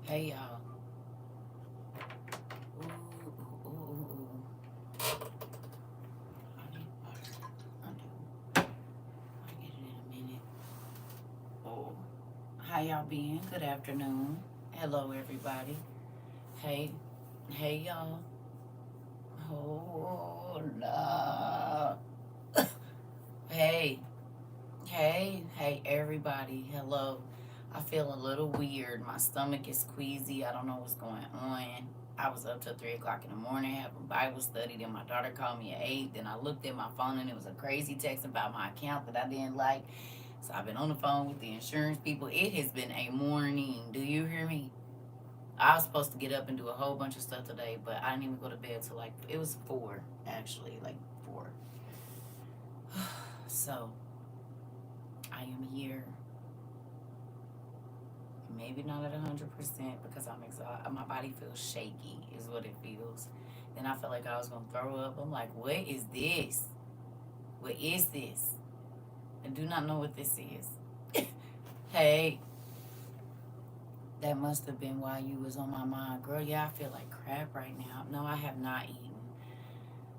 Hey, y'all. Ooh, ooh, ooh, ooh, ooh. I need water. I do. I'll get it in a minute. Oh. How y'all been? Good afternoon. Hello, everybody. Hey. Hey, y'all. Oh, no. Hey. Hey, everybody. Hello. I feel a little weird. My stomach is queasy. I don't know what's going on. I was up till 3 o'clock in the morning having Bible study. Then my daughter called me at 8. Then I looked at my phone and it was a crazy text about my account that I didn't like. So I've been on the phone with the insurance people. It has been a morning. Do you hear me? I was supposed to get up and do a whole bunch of stuff today, but I didn't even go to bed till like, it was 4, actually, like 4. So I am here. Maybe not at 100% because I'm exhausted. My body feels shaky, is what it feels. Then I felt like I was gonna throw up. I'm like, what is this? What is this? I do not know what this is. Hey, that must have been why you was on my mind, girl. Yeah, I feel like crap right now. No, I have not eaten.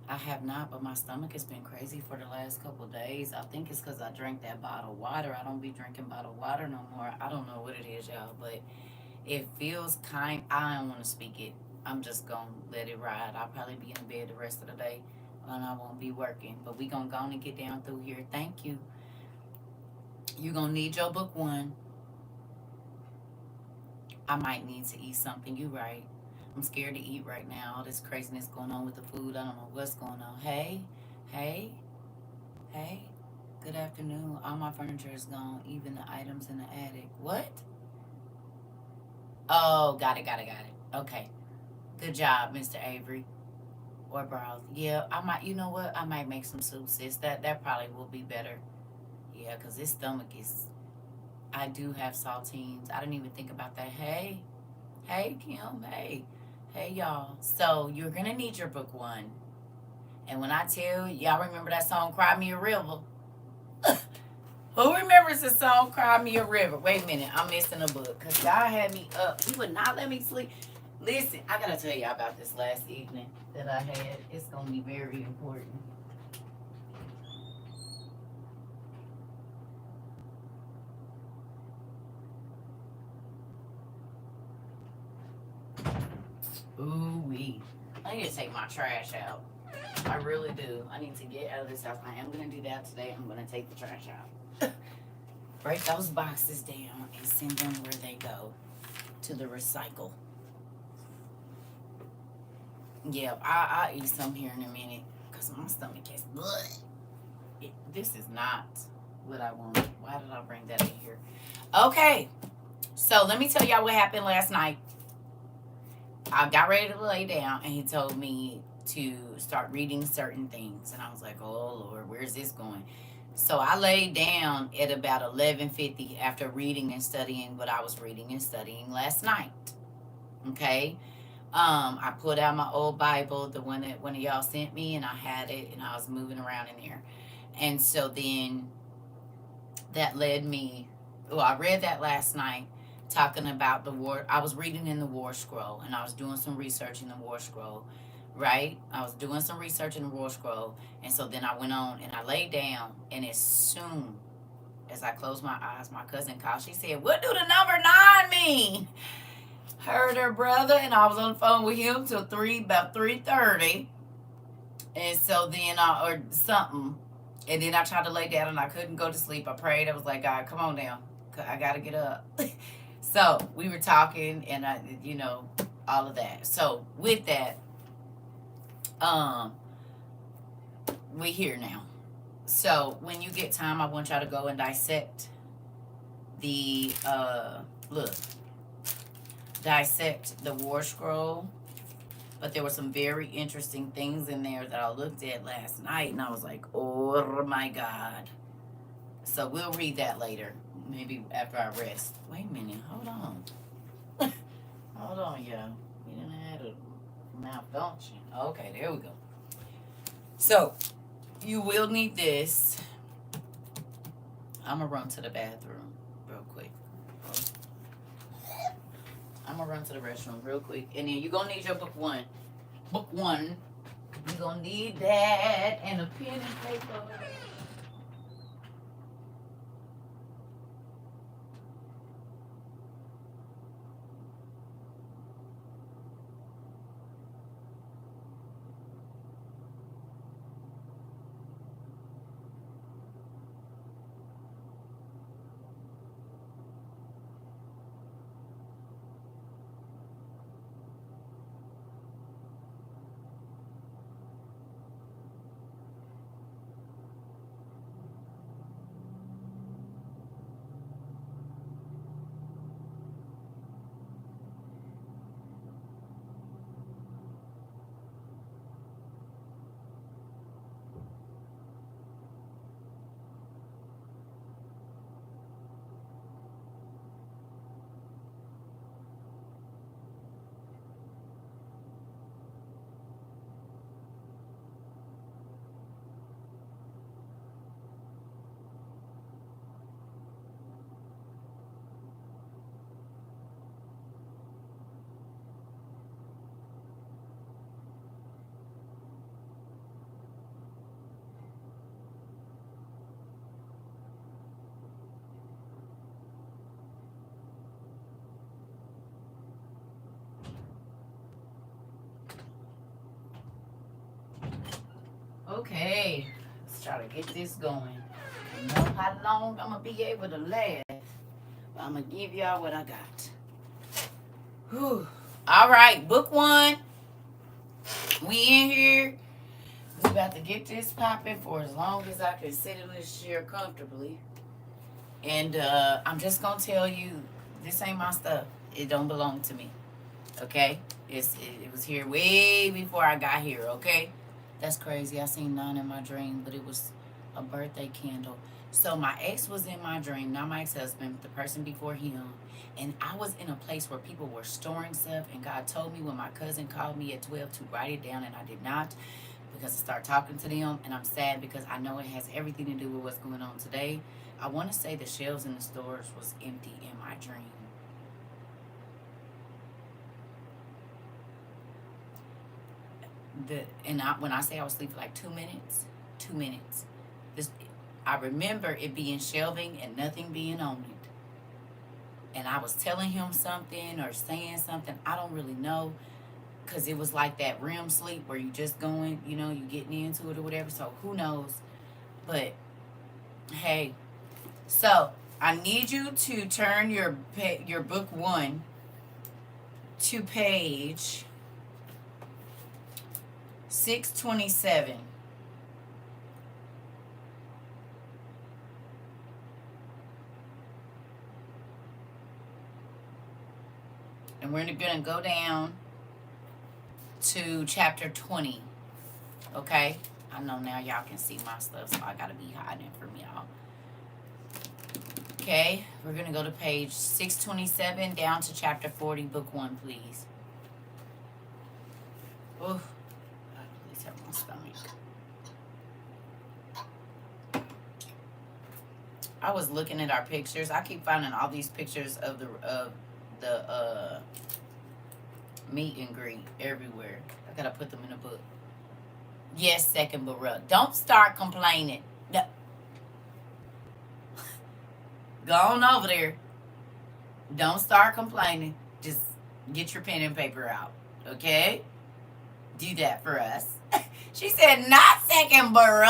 I have not, but my stomach has been crazy for the last couple of days. I think it's because I drank that bottled water. I don't be drinking bottled water no more. I don't know what it is, y'all, but it feels kind. I don't want to speak it. I'm just gonna let it ride. I'll probably be in bed the rest of the day, and I won't be working. But we gonna go and get down through here. Thank you. You gonna need your book one. I might need to eat something. You right. I'm scared to eat right now. All this craziness going on with the food. I don't know what's going on. Hey, hey, hey. Good afternoon. All my furniture is gone, even the items in the attic. What? Oh, got it. Okay. Good job, Mr. Avery. Or broth. Yeah, I might. You know what? I might make some soup, sis. That probably will be better. Yeah, cause this stomach is. I do have saltines. I didn't even think about that. Hey, Kim. Hey, y'all. So you're gonna need your book one. And when I tell y'all, remember that song "Cry Me a River"? Who remembers the song "Cry Me a River"? Wait a minute, I'm missing a book because God had me up. He would not let me sleep. Listen, I gotta tell y'all about this last evening that I had. It's gonna be very important. Ooh wee. I need to take my trash out. I really do. I need to get out of this house. I am gonna do that today. I'm gonna take the trash out. Break those boxes down and send them where they go. To the recycle. Yeah, I'll eat some here in a minute. Because my stomach is blood. This is not what I want. Why did I bring that in here? Okay. So let me tell y'all what happened last night. I got ready to lay down and he told me to start reading certain things. And I was like, oh Lord, where's this going? So I laid down at about 11:50 after reading and studying what I was reading and studying last night. Okay. I pulled out my old Bible, the one that one of y'all sent me, and I had it and I was moving around in there. And so then that led me, well, I read that last night talking about the war. I was reading in the war scroll and I was doing some research in the war scroll, right? I was doing some research in the war scroll. And so then I went on and I laid down, and as soon as I closed my eyes, my cousin called. She said, "What do the number 9 mean?" Heard her brother, and I was on the phone with him till about 3:30. And so then or something. And then I tried to lay down and I couldn't go to sleep. I prayed. I was like, God, come on down. I gotta get up. So we were talking, and all of that. So with that, um, we here now. So when you get time, I want y'all to go and dissect the look, dissect the war scroll. But there were some very interesting things in there that I looked at last night, and I was like, oh my God. So we'll read that later, maybe after I rest. Wait a minute, hold on. Hold on, y'all. We didn't have a malfunction. Okay, there we go. So you will need this. I'm gonna run to the bathroom real quick. I'm gonna gonna run to the restroom real quick, and then you're gonna need your book one. Book one. You're gonna need that and a pen and paper. Okay, let's try to get this going. I don't know how long I'm gonna be able to last, but I'm gonna give y'all what I got. Whew. All right, book one. We in here. We about to get this popping for as long as I can sit in this chair comfortably. And I'm just gonna tell you, this ain't my stuff. It don't belong to me. Okay? It was here way before I got here. Okay? That's crazy. I seen 9 in my dream, but it was a birthday candle. So my ex was in my dream, not my ex-husband, the person before him. And I was in a place where people were storing stuff, and God told me when my cousin called me at 12 to write it down, and I did not, because I started talking to them, and I'm sad because I know it has everything to do with what's going on today. I want to say the shelves in the stores was empty in my dream. When I say I was asleep for like 2 minutes, 2 minutes. I remember it being shelving and nothing being on it. And I was telling him something or saying something. I don't really know. Because it was like that REM sleep where you just going, you getting into it or whatever. So who knows? But, hey. So, I need you to turn your book one to page 627. And we're going to go down to chapter 20. Okay? I know now y'all can see my stuff, so I got to be hiding from y'all. Okay? We're going to go to page 627 down to chapter 40, book 1, please. Oof. Please help my stomach. I was looking at our pictures. I keep finding all these pictures of the meet and greet everywhere. I gotta put them in a book. Yes, second Baruch. Don't start complaining. No. Go on over there. Don't start complaining. Just get your pen and paper out. Okay? Do that for us. She said, not second Baruch.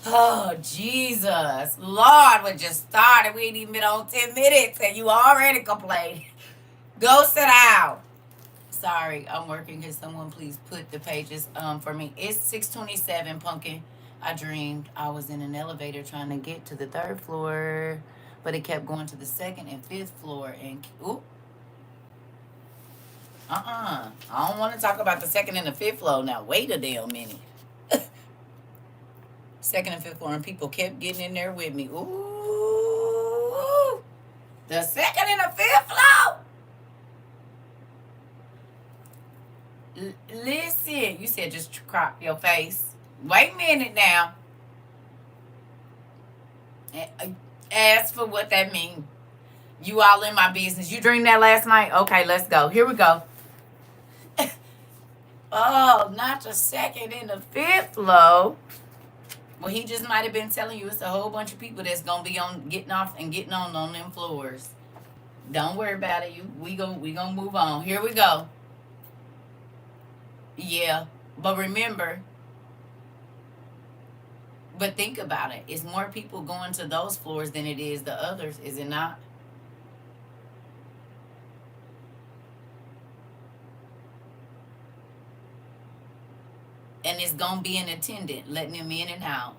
Oh, Jesus. Lord, we just started. We ain't even been on 10 minutes and you already complained. Go sit down. Sorry, I'm working. Can someone please put the pages for me? It's 627, Pumpkin. I dreamed I was in an elevator trying to get to the 3rd floor, but it kept going to the 2nd and 5th floor. And I don't want to talk about the 2nd and the 5th floor now. Wait a damn minute. 2nd and 5th floor, and people kept getting in there with me. Ooh, the 2nd and the 5th floor. Listen, you said just crop your face. Wait a minute now. Ask for what that means. You all in my business. You dreamed that last night? Okay, let's go. Here we go. Oh, not the second and the fifth floor. Well, he just might have been telling you it's a whole bunch of people that's gonna be on getting off and getting on them floors. Don't worry about it. We gonna move on. Here we go. Yeah, but remember, but think about it. It's more people going to those floors than it is the others, is it not? And it's gonna be an attendant letting them in and out.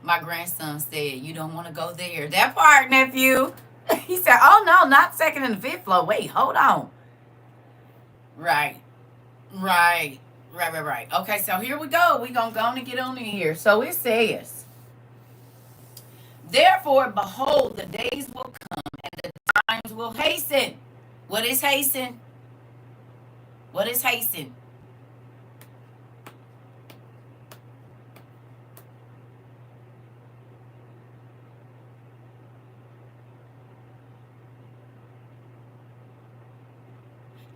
My grandson said, "You don't want to go there." That part, nephew. He said, "Oh no, not second and the fifth floor. Wait, hold on." Right, right, right. Okay, so here we go. We gonna go on and get on in here. So it says, "Therefore, behold, the days will come, and the times will hasten." What is hasten? What is hasten?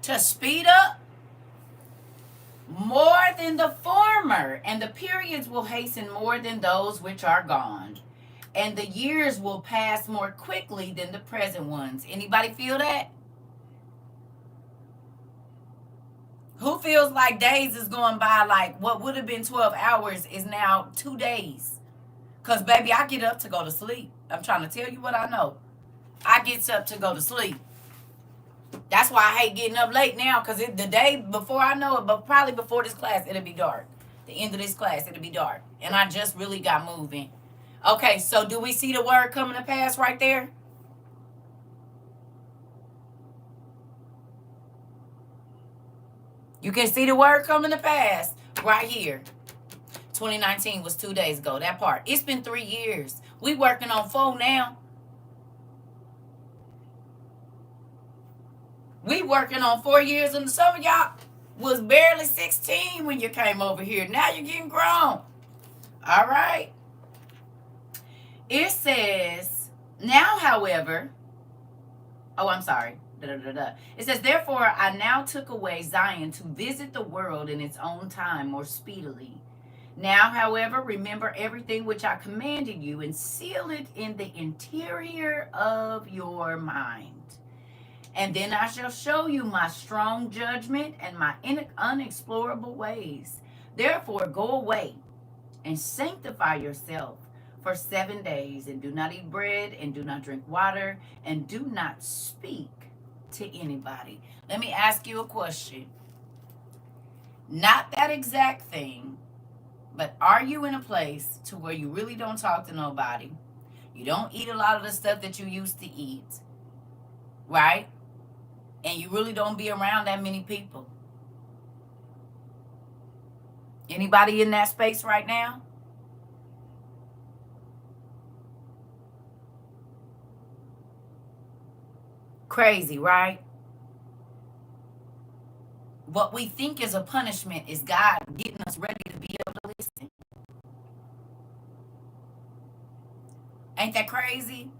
To speed up more than the former, and the periods will hasten more than those which are gone, and the years will pass more quickly than the present ones. Anybody feel that? Who feels like days is going by like what would have been 12 hours is now 2 days? Because, baby, I get up to go to sleep. I'm trying to tell you what I know. I get up to go to sleep. That's why I hate getting up late now, because the day before I know it, but probably before this class, it'll be dark. The end of this class, it'll be dark. And I just really got moving. Okay, so do we see the word coming to pass right there? You can see the word coming to pass right here. 2019 was 2 days ago. That part. It's been 3 years. We working on 4 now. We working on 4 years, and some of y'all was barely 16 when you came over here. Now you're getting grown. All right. It says, now, however, oh, I'm sorry. It says, therefore, I now took away Zion to visit the world in its own time more speedily. Now, however, remember everything which I commanded you and seal it in the interior of your mind. And then I shall show you my strong judgment and my unexplorable ways. Therefore, go away and sanctify yourself for 7 days, and do not eat bread, and do not drink water, and do not speak to anybody. Let me ask you a question. Not that exact thing, but are you in a place to where you really don't talk to nobody? You don't eat a lot of the stuff that you used to eat, right? And you really don't be around that many people. Anybody in that space right now? Crazy, right? What we think is a punishment is God getting us ready to be able to listen. Ain't that crazy?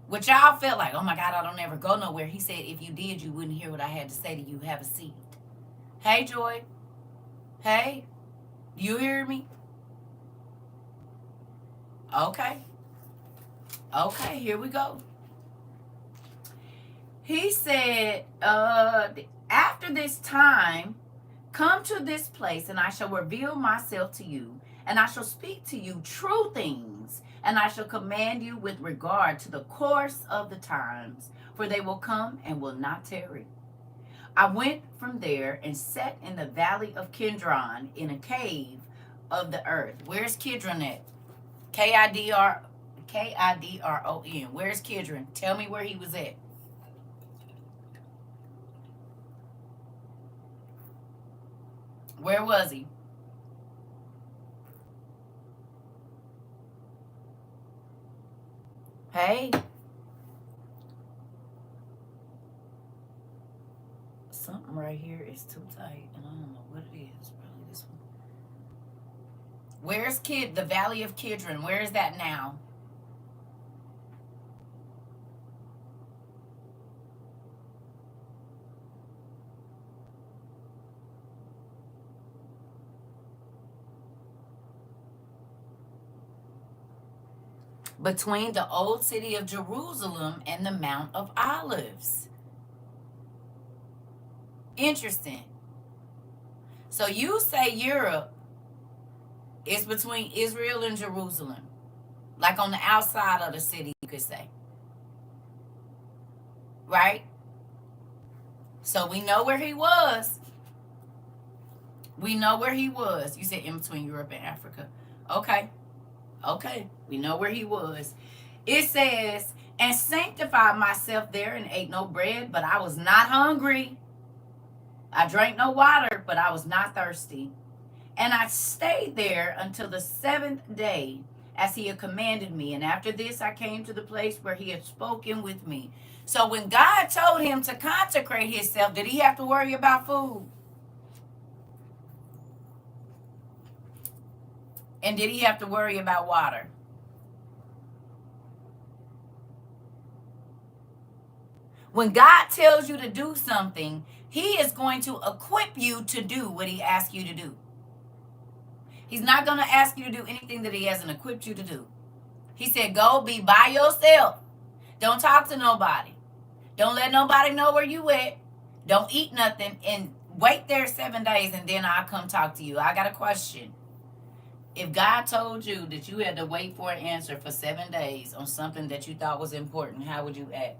Which y'all felt like, oh my God, I don't ever go nowhere. He said, if you did, you wouldn't hear what I had to say to you. Have a seat. Hey, Joy. Hey, you hear me? Okay. Okay, here we go. He said, after this time, come to this place, and I shall reveal myself to you, and I shall speak to you true things, and I shall command you with regard to the course of the times, for they will come and will not tarry. I went from there and sat in the valley of Kidron in a cave of the earth. Where's Kidron at? Kidron. Where's Kidron? Tell me where he was at. Where was he? Hey. Something right here is too tight, and I don't know what it is. Probably this one. Where's the Valley of Kidron? Where is that now? between the old city of Jerusalem and the Mount of Olives. Interesting. So you say Europe is between Israel and Jerusalem, like on the outside of the city, you could say. Right? So we know where he was. We know where he was. You said in between Europe and Africa. Okay. Okay. We know where he was. It says, and sanctified myself there and ate no bread, but I was not hungry. I drank no water, but I was not thirsty. And I stayed there until the 7th day, as he had commanded me. And after this, I came to the place where he had spoken with me. So when God told him to consecrate himself, did he have to worry about food? And did he have to worry about water? When God tells you to do something, he is going to equip you to do what he asks you to do. He's not going to ask you to do anything that he hasn't equipped you to do. He said, go be by yourself. Don't talk to nobody. Don't let nobody know where you at. Don't eat nothing and wait there 7 days and then I'll come talk to you. I got a question. If God told you that you had to wait for an answer for 7 days on something that you thought was important, how would you act?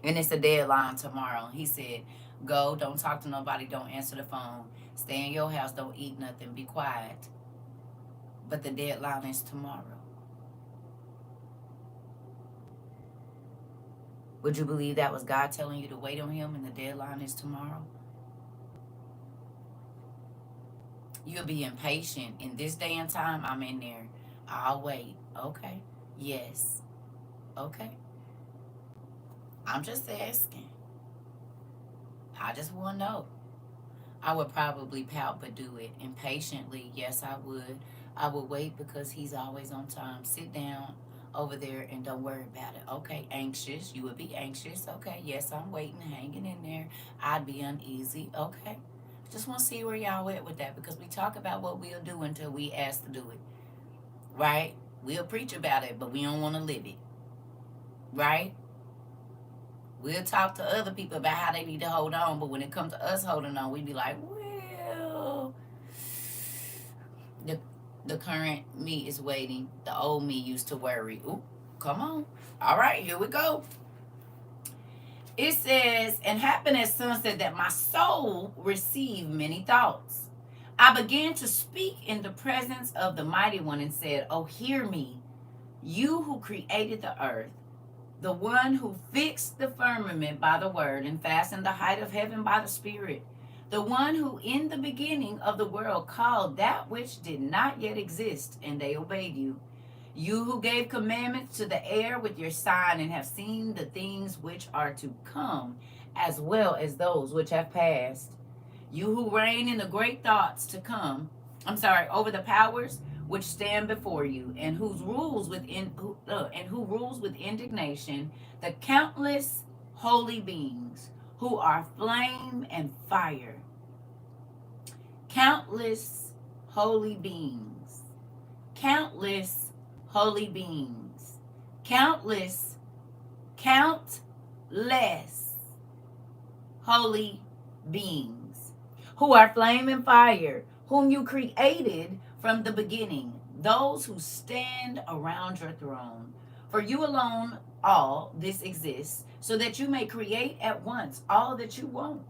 And it's a deadline tomorrow. He said, go, don't talk to nobody, don't answer the phone. Stay in your house, don't eat nothing, be quiet. But the deadline is tomorrow. Would you believe that was God telling you to wait on him and the deadline is tomorrow? You'll be impatient. In this day and time, I'm in there. I'll wait. Okay. Yes. Okay. I'm just asking. I just want to know. I would probably pout but do it. Impatiently, yes, I would. I would wait because he's always on time. Sit down over there and don't worry about it. Okay, anxious. You would be anxious. Okay, yes, I'm waiting, hanging in there. I'd be uneasy. Okay. Just want to see where y'all at with that because we talk about what we'll do until we ask to do it. Right? We'll preach about it, but we don't want to live it. Right? We'll talk to other people about how they need to hold on, but when it comes to us holding on, we be like, well, the current me is waiting. The old me used to worry. Ooh, come on. All right, here we go. It says, and happened at sunset that my soul received many thoughts. I began to speak in the presence of the Mighty One and said, oh, hear me, you who created the earth, the one who fixed the firmament by the word and fastened the height of heaven by the Spirit, the one who in the beginning of the world called that which did not yet exist, and they obeyed you. You who gave commandments to the air with your sign and have seen the things which are to come, as well as those which have passed. You who reign in the great thoughts to come, over the powers which stand before you, and who rules with indignation the countless holy beings who are flame and fire. Countless holy beings. Countless holy beings. Countless holy beings who are flame and fire, whom you created from the beginning, those who stand around your throne. For you alone all this exists, so that you may create at once all that you want.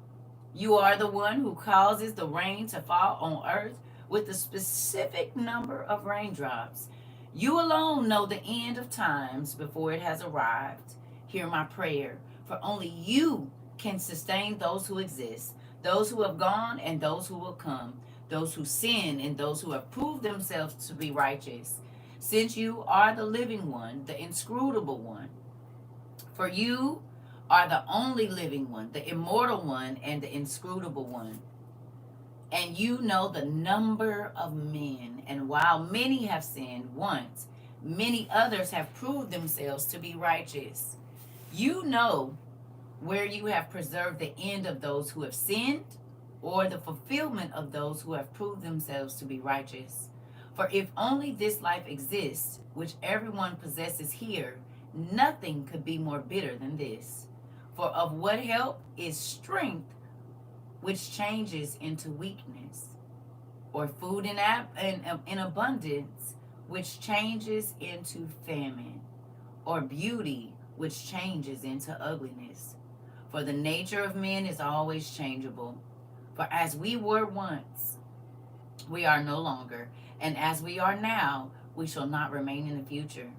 You are the one who causes the rain to fall on earth with a specific number of raindrops. You alone know the end of times before it has arrived. Hear my prayer, for only you can sustain those who exist, those who have gone and those who will come, those who sin and those who have proved themselves to be righteous, since you are the living one, the inscrutable one. For you are the only living one, the immortal one, and the inscrutable one. And you know the number of men. And while many have sinned once, many others have proved themselves to be righteous. You know where you have preserved the end of those who have sinned, or the fulfillment of those who have proved themselves to be righteous. For if only this life exists, which everyone possesses here, nothing could be more bitter than this. For of what help is strength, which changes into weakness, or food in abundance, which changes into famine, or beauty, which changes into ugliness. For the nature of men is always changeable. For as we were once, we are no longer, and as we are now, we shall not remain in the future.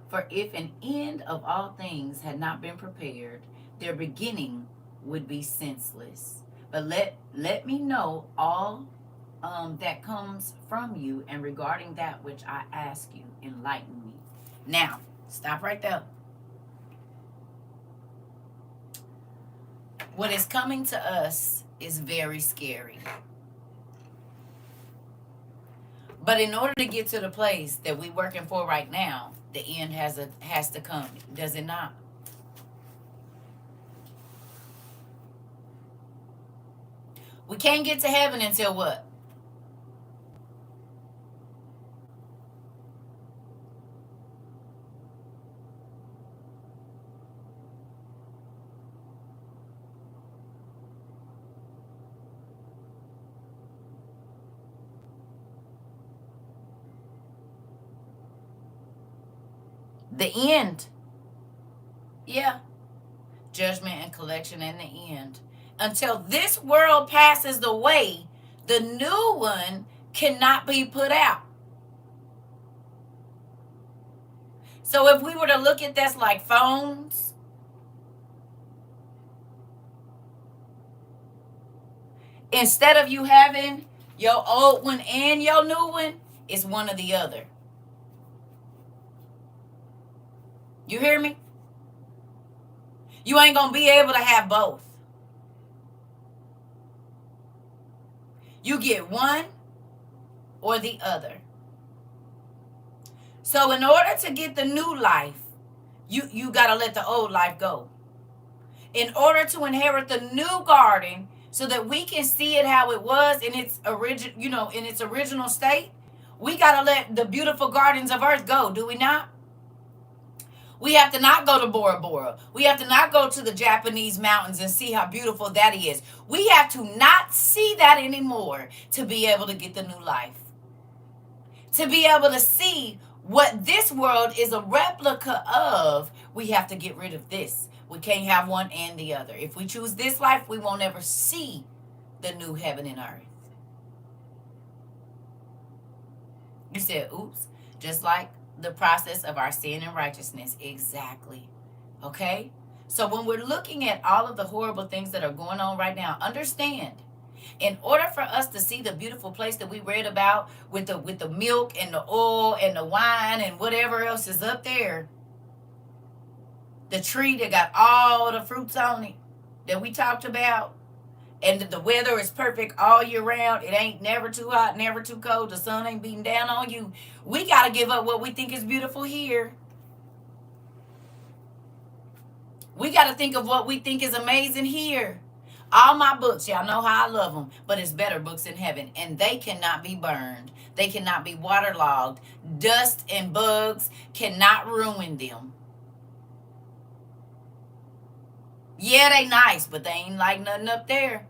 For if an end of all things had not been prepared, their beginning would be senseless. But let me know all that comes from you, and regarding that which I ask you, enlighten me. Now, stop right there. What is coming to us is very scary. But in order to get to the place that we're working for right now, the end has to come, does it not? We can't get to heaven until what? The end. Yeah. Judgment and collection and the end. Until this world passes away, the new one cannot be put out. So if we were to look at this like phones, instead of you having your old one and your new one, it's one or the other. You hear me? You ain't going to be able to have both. You get one or the other. So in order to get the new life, you got to let the old life go. In order to inherit the new garden, so that we can see it how it was in its original state, we got to let the beautiful gardens of earth go, do we not? We have to not go to Bora Bora. We have to not go to the Japanese mountains and see how beautiful that is. We have to not see that anymore to be able to get the new life. To be able to see what this world is a replica of, we have to get rid of this. We can't have one and the other. If we choose this life, we won't ever see the new heaven and earth. You said, oops, just like the process of our sin and righteousness. Exactly. Okay? So when we're looking at all of the horrible things that are going on right now, understand, in order for us to see the beautiful place that we read about with the milk and the oil and the wine and whatever else is up there, the tree that got all the fruits on it that we talked about, and the weather is perfect all year round. It ain't never too hot, never too cold. The sun ain't beating down on you. We got to give up what we think is beautiful here. We got to think of what we think is amazing here. All my books, y'all know how I love them, but it's better books in heaven, and they cannot be burned. They cannot be waterlogged. Dust and bugs cannot ruin them. Yeah, they nice, but they ain't like nothing up there.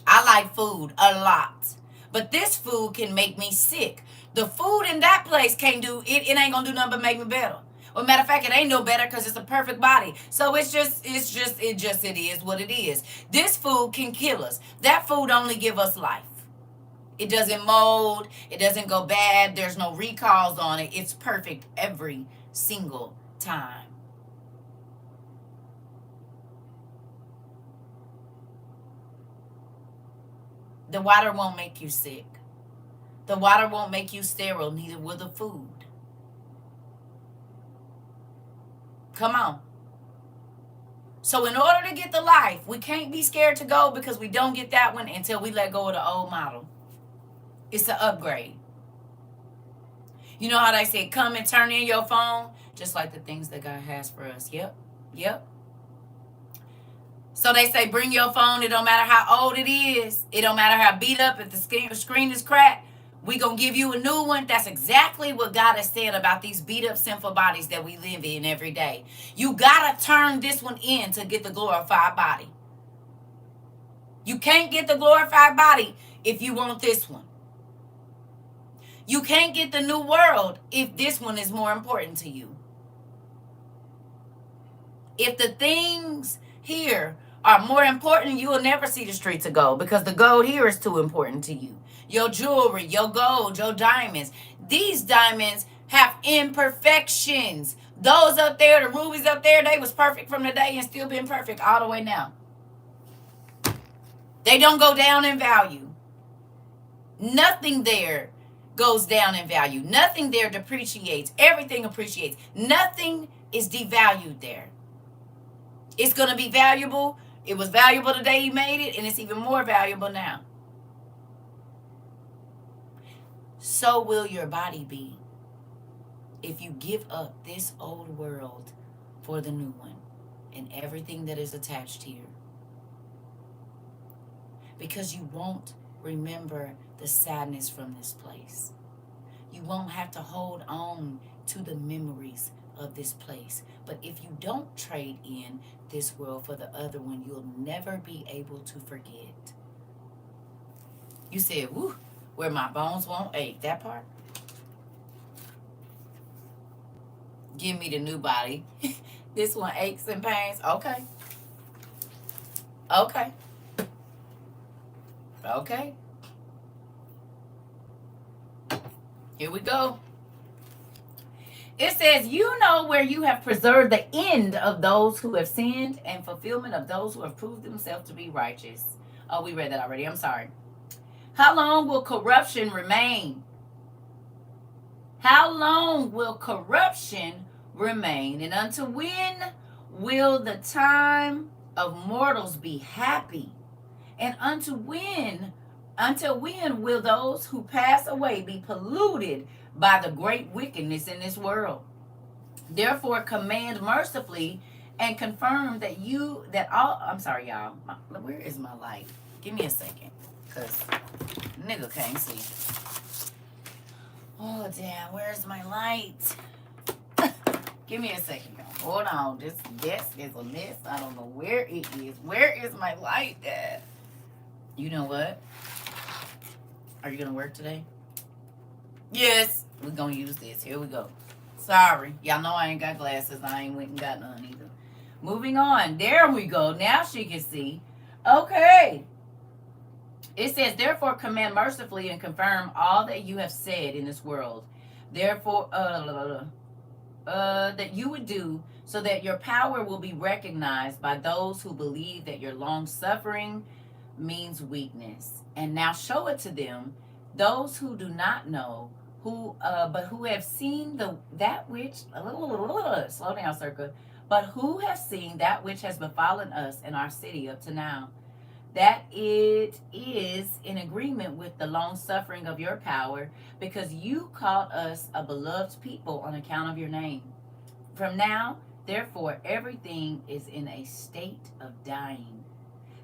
I like food a lot, but this food can make me sick. The food in that place can't do it. It ain't gonna do nothing but make me better. Well, matter of fact, it ain't no better because it's a perfect body. So it is what it is. This food can kill us. That food only give us life. It doesn't mold. It doesn't go bad. There's no recalls on it. It's perfect every single time. The water won't make you sick. The water won't make you sterile, neither will the food. Come on. So in order to get the life, we can't be scared to go because we don't get that one until we let go of the old model. It's an upgrade. You know how they say, come and turn in your phone? Just like the things that God has for us. Yep. So they say bring your phone. It don't matter how old it is. It don't matter how beat up. If the screen is cracked, we gonna give you a new one. That's exactly what God is saying about these beat up sinful bodies that we live in every day. You gotta turn this one in to get the glorified body. You can't get the glorified body if you want this one. You can't get the new world if this one is more important to you. If the things here are more important, you will never see the streets of gold because the gold here is too important to you. Your jewelry, your gold, your diamonds. These diamonds have imperfections. Those up there, the rubies up there, they was perfect from the day and still been perfect all the way now. They don't go down in value. Nothing there goes down in value. Nothing there depreciates. Everything appreciates. Nothing is devalued there. It's going to be valuable. It was valuable the day you made it, and it's even more valuable now. So will your body be if you give up this old world for the new one and everything that is attached here. Because you won't remember the sadness from this place. You won't have to hold on to the memories of this place. But if you don't trade in this world for the other one, you'll never be able to forget. You said, woo, where my bones won't ache. That part? Give me the new body. This one aches and pains. Okay. Okay. Okay. Here we go. It says, you know where you have preserved the end of those who have sinned and fulfillment of those who have proved themselves to be righteous. Oh, we read that already. I'm sorry. How long will corruption remain? How long will corruption remain? And unto when will the time of mortals be happy? And until when will those who pass away be polluted by the great wickedness in this world? Therefore command mercifully and confirm that all I'm sorry, y'all. Where is my light? Give me a second. Cause nigga can't see. Oh damn, where's my light? Give me a second, y'all. Hold on. This desk is a mess. I don't know where it is. Where is my light at? You know what? Are you gonna work today? Yes. We're gonna use this. Here we go. Sorry. Y'all know I ain't got glasses. I ain't went and got none either. Moving on. There we go. Now she can see. Okay. It says, therefore command mercifully and confirm all that you have said in this world. Therefore, that you would do so that your power will be recognized by those who believe that your long suffering means weakness. And now show it to them, those who do not know, but who have seen that which slow down, CERCA, but who have seen that which has befallen us in our city up to now, that it is in agreement with the long suffering of your power, because you called us a beloved people on account of your name. From now, therefore, everything is in a state of dying.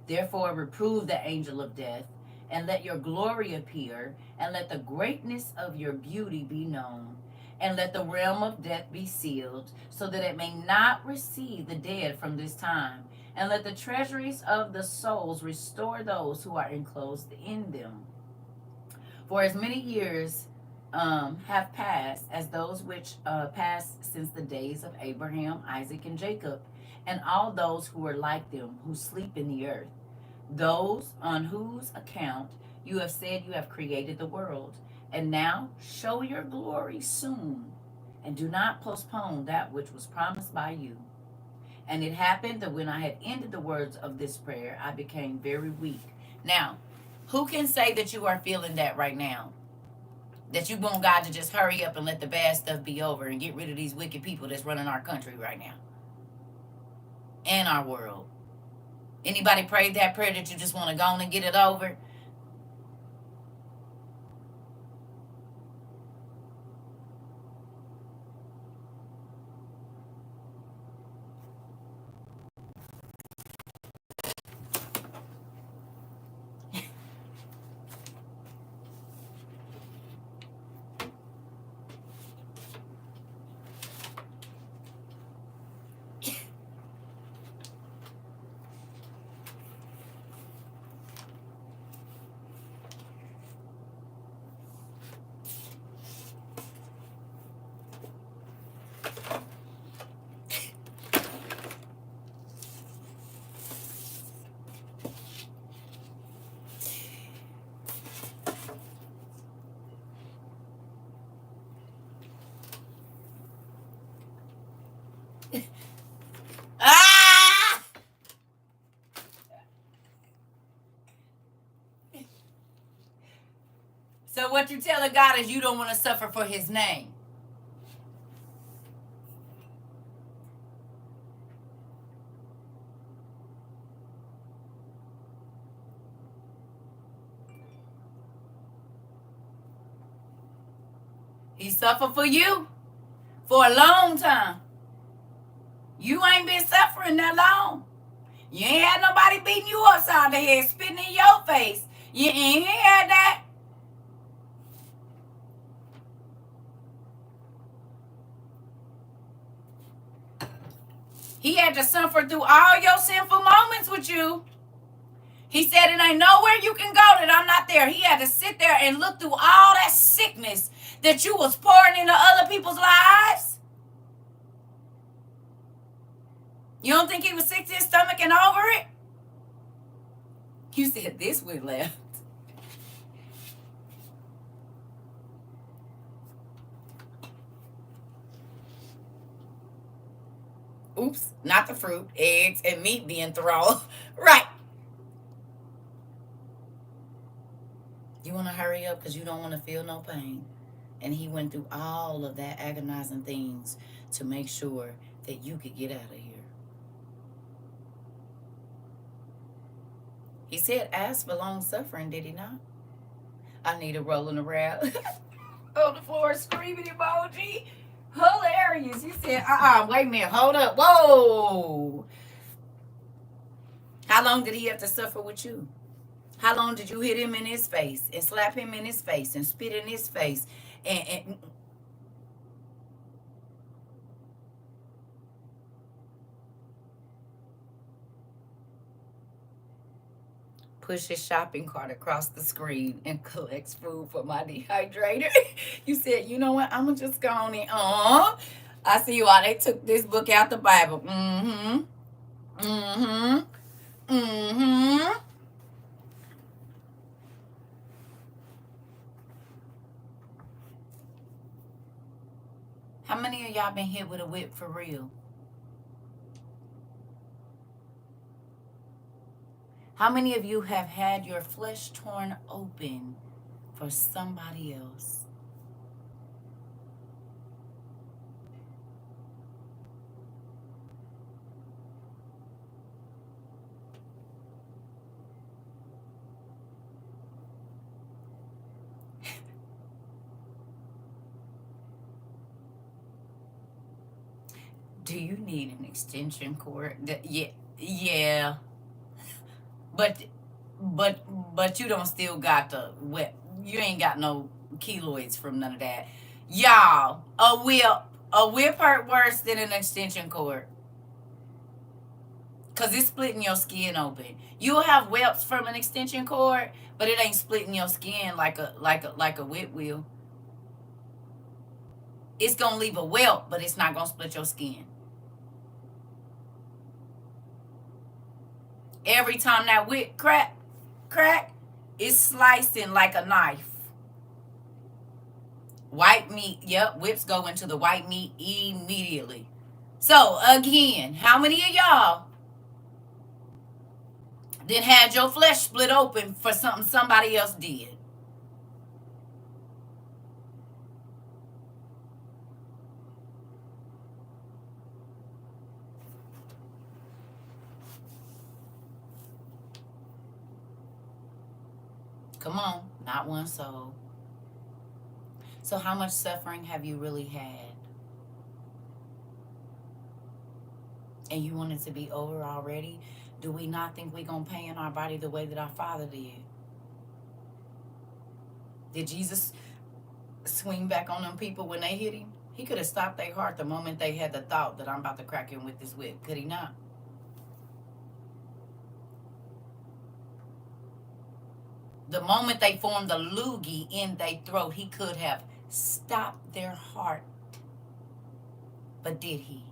Therefore, reprove the angel of death, and let your glory appear, and let the greatness of your beauty be known, and let the realm of death be sealed, so that it may not receive the dead from this time, and let the treasuries of the souls restore those who are enclosed in them. For as many years have passed as those which passed since the days of Abraham, Isaac, and Jacob, and all those who are like them, who sleep in the earth, those on whose account you have said you have created the world. And now show your glory soon, and do not postpone that which was promised by you. And it happened that when I had ended the words of this prayer, I became very weak. Now, who can say that you are feeling that right now? That you want God to just hurry up and let the bad stuff be over and get rid of these wicked people that's running our country right now and our world? Anybody prayed that prayer that you just want to go on and get it over? Ah! So what you telling God is you don't want to suffer for his name. He suffered for you for a long time. You ain't been suffering that long. You ain't had nobody beating you upside the head, spitting in your face. You ain't had that. He had to suffer through all your sinful moments with you. He said it ain't nowhere you can go that I'm not there. He had to sit there and look through all that sickness that you was pouring into other people's lives. You don't think he was sick to his stomach and over it? You said this we left. Oops, not the fruit, eggs, and meat being thrown. Right. You want to hurry up because you don't want to feel no pain. And he went through all of that agonizing things to make sure that you could get out of here. He said, ask for long suffering, did he not? I need a rolling around on the floor screaming emoji. Hilarious. You said, wait a minute, hold up. Whoa. How long did he have to suffer with you? How long did you hit him in his face and slap him in his face and spit in his face and push his shopping cart across the screen and collects food for my dehydrator? You said, you know what? I'm going to just go on it. I see why they took this book out the Bible. Mm-hmm. Mm-hmm. Mm-hmm. How many of y'all been hit with a whip for real? How many of you have had your flesh torn open for somebody else? Do you need an extension cord? Yeah, yeah. But but you don't still got the wet. You ain't got no keloids from none of that. Y'all, a whip hurt worse than an extension cord. Cause it's splitting your skin open. You'll have whelps from an extension cord, but it ain't splitting your skin like a whip will. It's gonna leave a welt, but it's not gonna split your skin. Every time that whip crack, it's slicing like a knife. White meat, yep, whips go into the white meat immediately. So again, how many of y'all then had your flesh split open for something somebody else did? Come on, not one soul. So how much suffering have you really had? And you want it to be over already? Do we not think we're going to pain our body the way that our Father did? Did Jesus swing back on them people when they hit him? He could have stopped their heart the moment they had the thought that I'm about to crack him with this whip. Could he not? The moment they formed the loogie in their throat, he could have stopped their heart. But did he?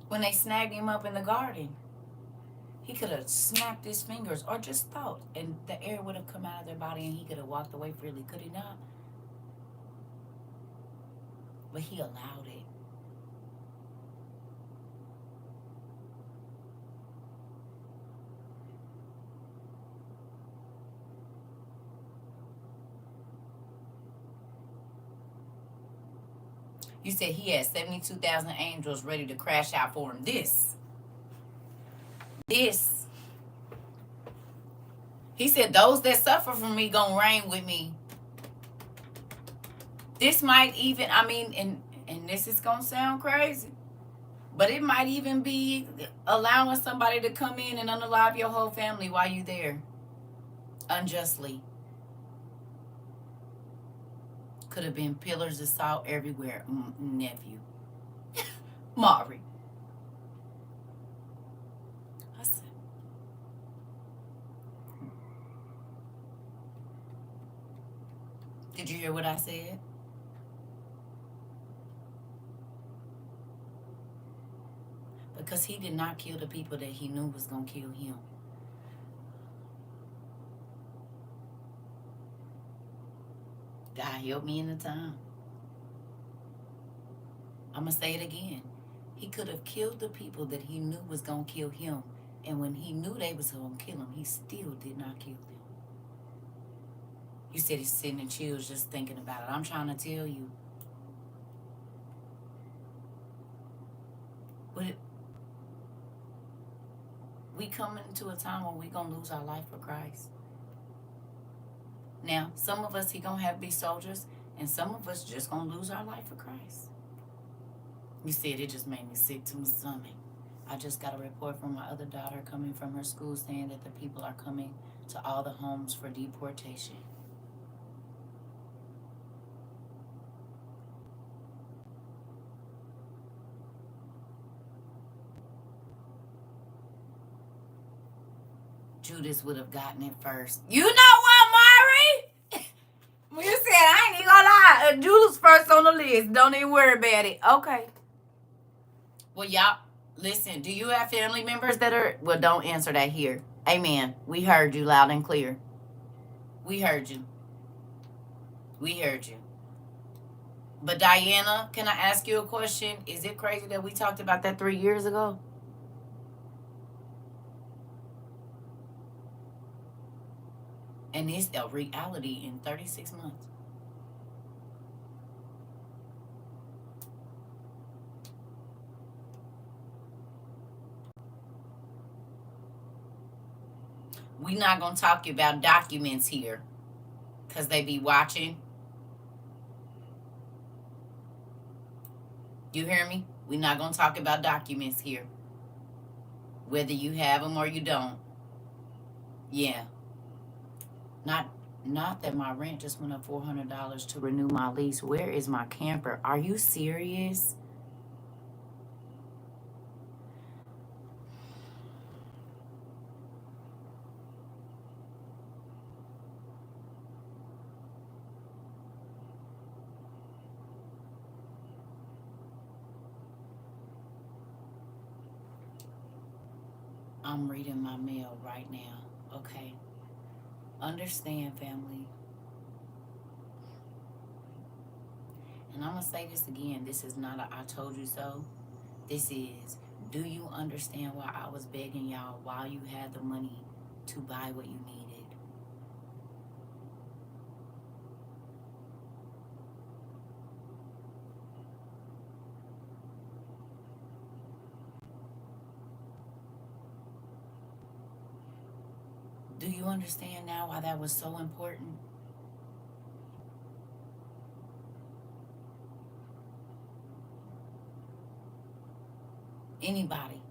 When they snagged him up in the garden, he could have snapped his fingers or just thought, and the air would have come out of their body and he could have walked away freely. Could he not? But he allowed it. You said he had 72,000 angels ready to crash out for him. This. He said, those that suffer from me gonna reign with me. This might even, and this is gonna sound crazy, but it might even be allowing somebody to come in and unalive your whole family while you're there. Unjustly. Could have been pillars of salt everywhere, nephew. Maury. I said, did you hear what I said? Because he did not kill the people that he knew was going to kill him. God help me in the time. I'm going to say it again. He could have killed the people that he knew was going to kill him. And when he knew they was going to kill him, he still did not kill them. You said he's sitting in chills just thinking about it. I'm trying to tell you. We coming into a time where we going to lose our life for Christ. Now, some of us, he going to have to be soldiers, and some of us just going to lose our life for Christ. You said it just made me sick to my stomach. I just got a report from my other daughter coming from her school saying that the people are coming to all the homes for deportation. Judas would have gotten it first. You know what, Mari? You said, I ain't even gonna lie. Judas first on the list. Don't even worry about it. Okay. Well, y'all, listen. Do you have family members that are... Well, don't answer that here. Amen. We heard you loud and clear. We heard you. We heard you. But Diana, can I ask you a question? Is it crazy that we talked about that 3 years ago? And it's a reality in 36 months. We're not going to talk about documents here because they be watching. You hear me? We're not going to talk about documents here. Whether you have them or you don't. Yeah. Not that my rent just went up $400 to renew my lease. Where is my camper? Are you serious? I'm reading my mail right now. Okay. Understand, family. And I'm going to say this again. This is not a I told you so. This is, do you understand why I was begging y'all while you had the money to buy what you needed? Do you understand now why that was so important? Anybody?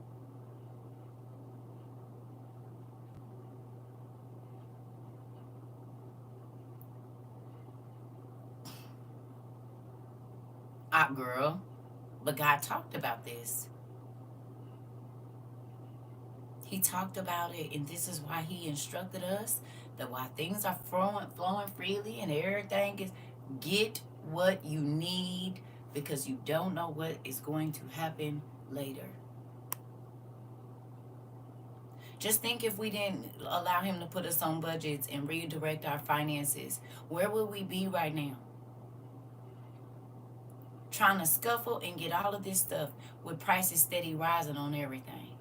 Girl. But God talked about this. He talked about it, and this is why he instructed us that while things are flowing freely and everything is, get what you need because you don't know what is going to happen later. Just think if we didn't allow him to put us on budgets and redirect our finances, where would we be right now? Trying to scuffle and get all of this stuff with prices steady rising on everything.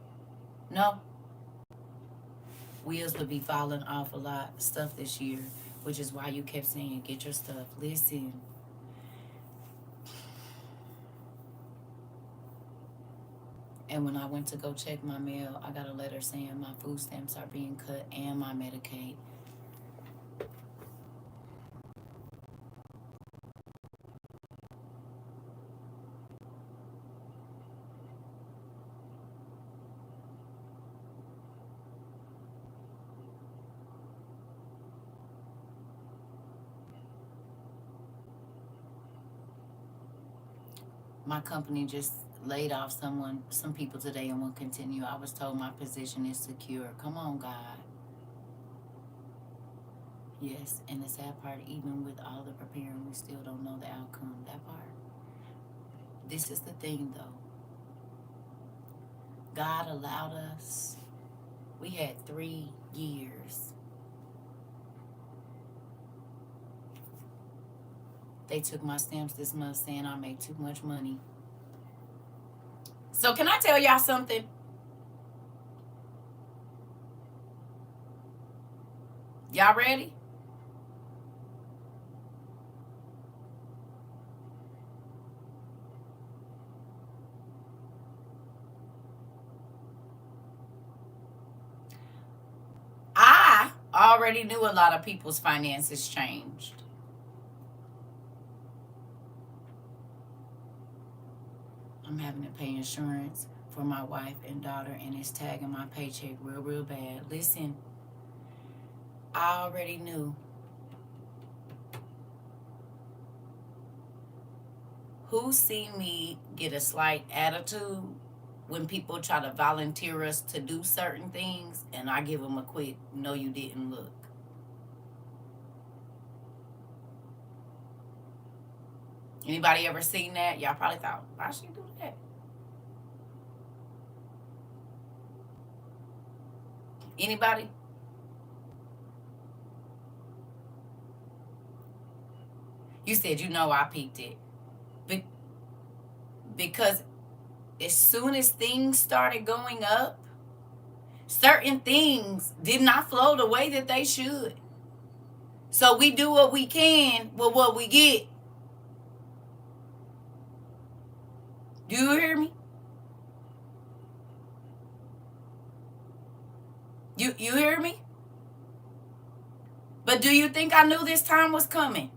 No, wheels would be falling off a lot of stuff this year, which is why you kept saying, get your stuff. Listen. And when I went to go check my mail, I got a letter saying my food stamps are being cut and my Medicaid. My company just laid off some people today and will continue. I was told my position is secure. Come on, God. Yes, and the sad part, even with all the preparing, we still don't know the outcome. That part. This is the thing, though. God allowed us. We had 3 years. They took my stamps this month saying I make too much money. So can I tell y'all something? Y'all ready? I already knew a lot of people's finances changed. I'm having to pay insurance for my wife and daughter, and it's tagging my paycheck real bad. Listen, I already knew. Who see me get a slight attitude when people try to volunteer us to do certain things, and I give them a quick, no, you didn't look. Anybody ever seen that? Y'all probably thought, why she do that? Anybody? You said, you know, I peeped it. Be- because as soon as things started going up, certain things did not flow the way that they should. So we do what we can with what we get. Do you hear me? You hear me? But do you think I knew this time was coming?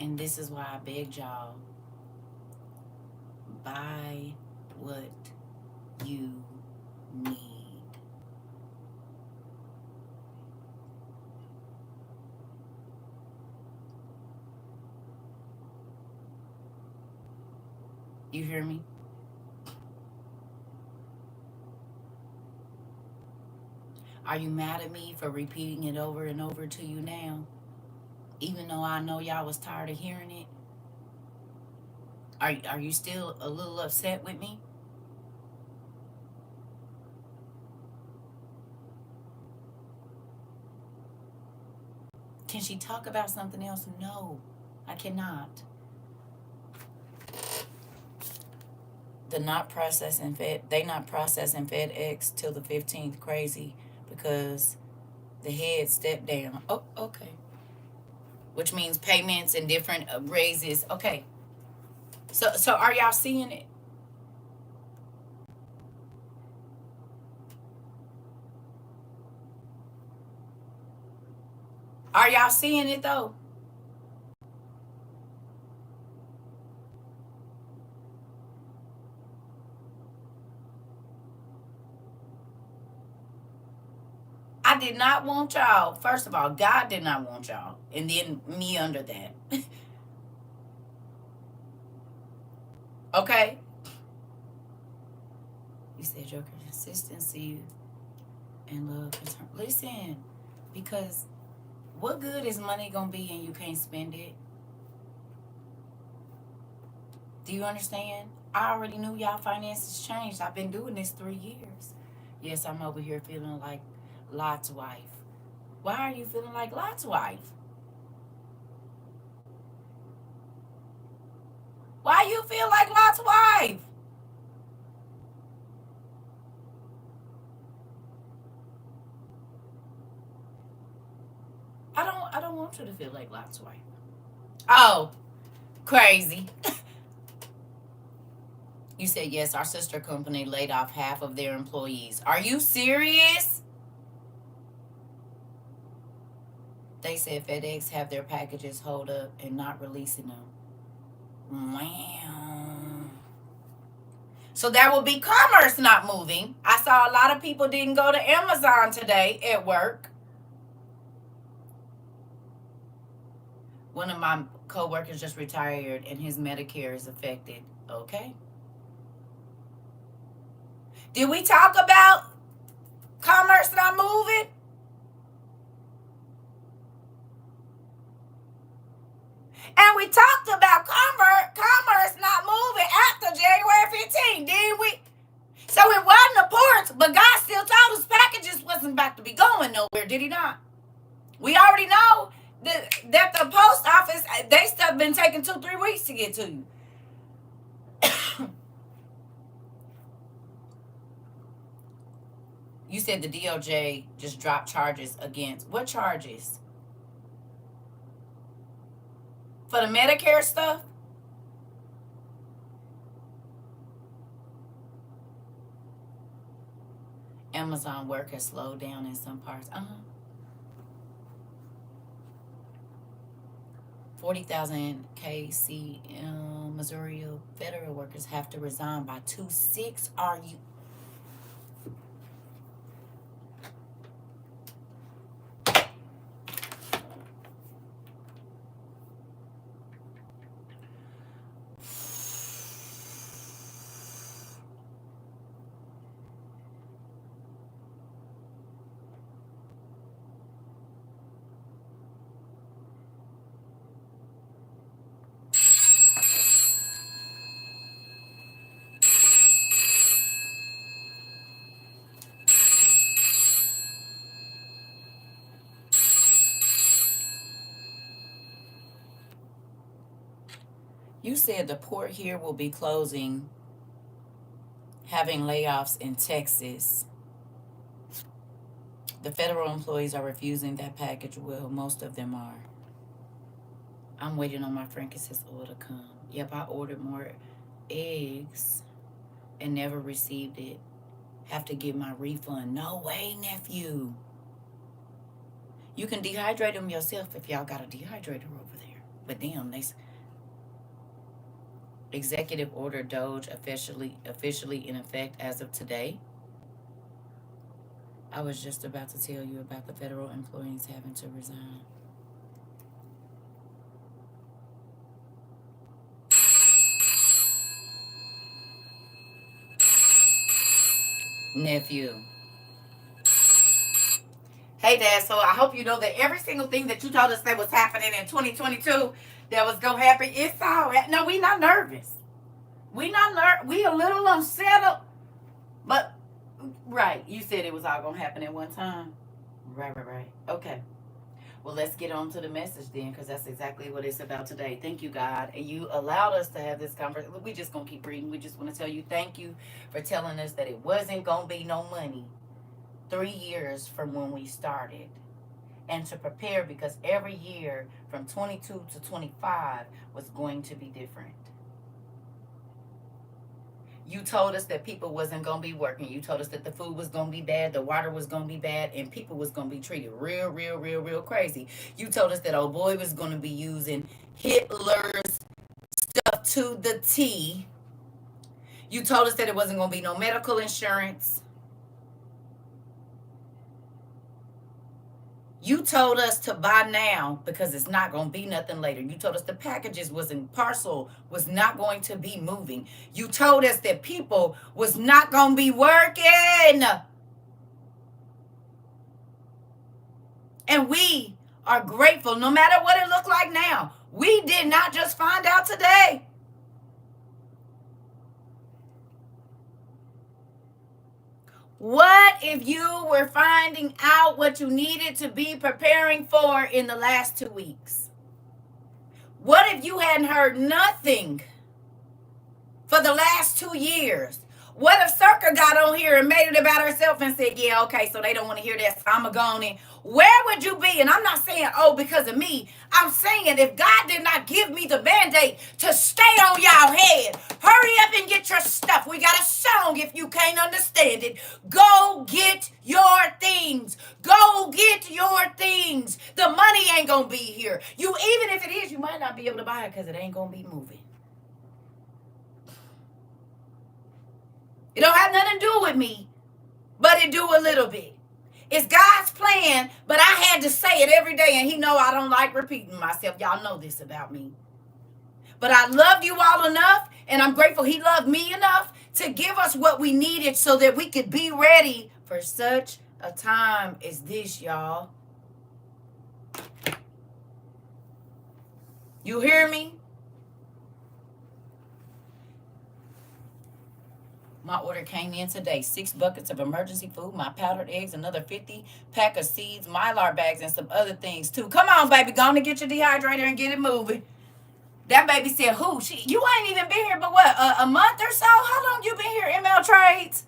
And this is why I begged y'all, buy what you need. You hear me? Are you mad at me for repeating it over and over to you now? Even though I know y'all was tired of hearing it? Are you still a little upset with me? Can she talk about something else? No, I cannot. They not processing FedEx till the 15th. Crazy, because the head stepped down. Oh, okay. Which means payments and different raises. Okay. So are y'all seeing it? Are y'all seeing it though? did not want y'all. First of all, God did not want y'all. And then me under that. Okay? You said your consistency and love. Listen, because what good is money going to be and you can't spend it? Do you understand? I already knew y'all finances changed. I've been doing this 3 years. Yes, I'm over here feeling like Lot's wife. Why are you feeling like Lot's wife? Why you feel like Lot's wife? I don't want you to feel like Lot's wife. Oh, crazy. You said yes, our sister company laid off half of their employees. Are you serious? They said FedEx have their packages hold up and not releasing them. Wow. So that would be commerce not moving. I saw a lot of people didn't go to Amazon today at work. One of my coworkers just retired and his Medicare is affected. Okay. Did we talk about commerce not moving? And we talked about commerce not moving after January 15th, didn't we? So it wasn't the ports, but God still told us packages wasn't about to be going nowhere, did he not? We already know that the post office, they stuff been taking 2-3 weeks to get to you. You said the DOJ just dropped charges against, what charges? For the Medicare stuff? Amazon work has slowed down in some parts. 40,000 KC Missouri federal workers have to resign by 2/6. Are you? You said the port here will be closing, having layoffs in Texas. The federal employees are refusing that package. Well, most of them are. I'm waiting on my frankincense oil to come. Yep, I ordered more eggs and never received it. Have to get my refund. No way, nephew. You can dehydrate them yourself if y'all got a dehydrator over there. But damn, they executive order Doge officially in effect as of today. I was just about to tell you about the federal employees having to resign. Nephew. Hey, Dad, so I hope you know that every single thing that you told us that was happening in 2022 that was going to happen, it's all right. No, we not nervous. We a little unsettled. But, right, you said it was all going to happen at one time. Right. Okay. Well, let's get on to the message then, because that's exactly what it's about today. Thank you, God. And you allowed us to have this conversation. We just going to keep reading. We just want to tell you thank you for telling us that it wasn't going to be no money 3 years from when we started. And to prepare, because every year from 22 to 25 was going to be different. You told us that people wasn't going to be working. You told us that the food was going to be bad, the water was going to be bad, and people was going to be treated real crazy. You told us that old boy was going to be using Hitler's stuff to the T. You told us that it wasn't going to be no medical insurance. You told us to buy now because it's not going to be nothing later. You told us the packages was in parcel was not going to be moving. You told us that people was not going to be working. And we are grateful no matter what it looked like now. We did not just find out today. What if you were finding out what you needed to be preparing for in the last 2 weeks? What if you hadn't heard nothing for the last 2 years? What if CERCA got on here and made it about herself and said, yeah, okay, so they don't want to hear that, so I'm going to go on in. Where would you be? And I'm not saying, oh, because of me. I'm saying if God did not give me the mandate to stay on y'all head, hurry up and get your stuff. We got a song if you can't understand it. Go get your things. Go get your things. The money ain't going to be here. Even if it is, you might not be able to buy it because it ain't going to be moving. It don't have nothing to do with me, but it do a little bit. It's God's plan, but I had to say it every day, and he know I don't like repeating myself. Y'all know this about me. But I loved you all enough, and I'm grateful he loved me enough to give us what we needed so that we could be ready for such a time as this, y'all. You hear me? My order came in today. 6 buckets of emergency food, my powdered eggs, another 50 pack of seeds, Mylar bags, and some other things too. Come on, baby. Go on and get your dehydrator and get it moving. That baby said, who? You ain't even been here but what, a month or so? How long you been here, ML Trades?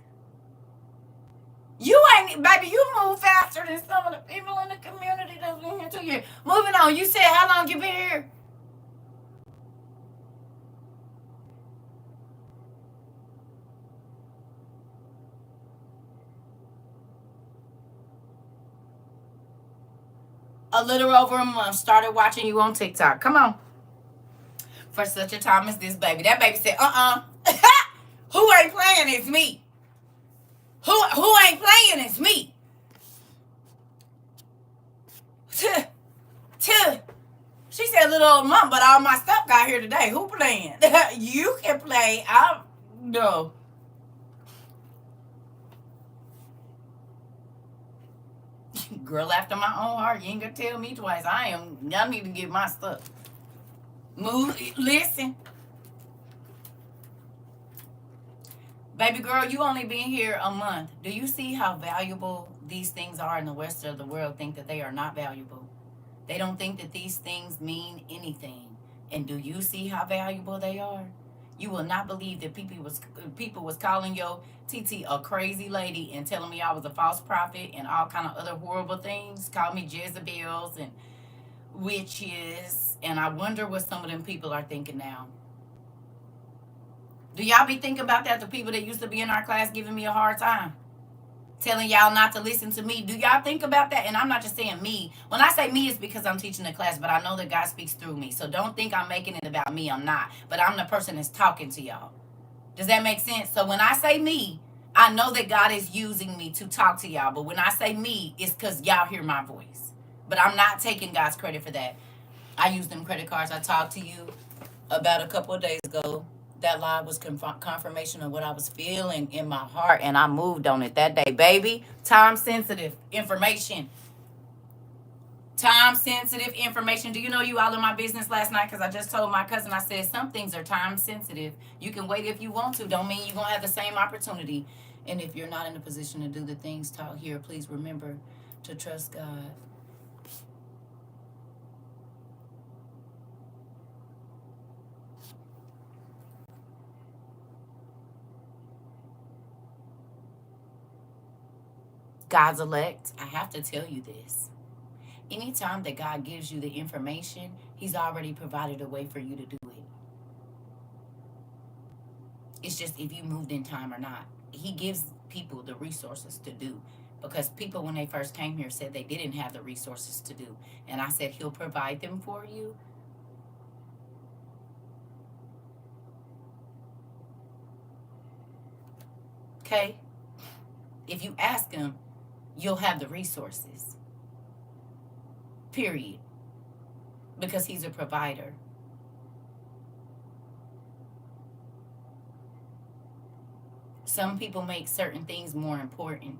You ain't, baby, you move faster than some of the people in the community that's been here 2 years. Moving on. You said how long you been here? A little over a month. Started watching you on TikTok. Come on. For such a time as this, baby. That baby said, who ain't playing is me. Who ain't playing is me. She said, little old mom, but all my stuff got here today. Who playing? You can play. No. Girl after my own heart. You ain't gonna tell me twice. Y'all need to get my stuff. Move. Listen. Baby girl, you only been here a month. Do you see how valuable these things are in the rest of the world? Think that they are not valuable. They don't think that these things mean anything. And do you see how valuable they are? You will not believe that people was calling your TT a crazy lady and telling me I was a false prophet and all kind of other horrible things. Call me Jezebels and witches. And I wonder what some of them people are thinking now. Do y'all be thinking about that? The people that used to be in our class giving me a hard time, telling y'all not to listen to me. Do y'all think about that? And I'm not just saying me. When I say me, it's because I'm teaching the class, but I know that God speaks through me. So don't think I'm making it about me. I'm not. But I'm the person that's talking to y'all. Does that make sense? So when I say me, I know that God is using me to talk to y'all. But when I say me, it's because y'all hear my voice. But I'm not taking God's credit for that. I used them credit cards. I talked to you about a couple of days ago. That live was confirmation of what I was feeling in my heart, and I moved on it that day, baby. Time sensitive information. Time sensitive information. Do you know you all in my business last night? Because I just told my cousin, I said, some things are time sensitive. You can wait if you want to. Don't mean you're going to have the same opportunity. And if you're not in a position to do the things taught here, please remember to trust God. God's elect, I have to tell you this. Anytime that God gives you the information, he's already provided a way for you to do it. It's just if you moved in time or not. He gives people the resources to do. Because people, when they first came here, said they didn't have the resources to do. And I said, he'll provide them for you. Okay? If you ask him, you'll have the resources. period, because he's a provider. Some people make certain things more important.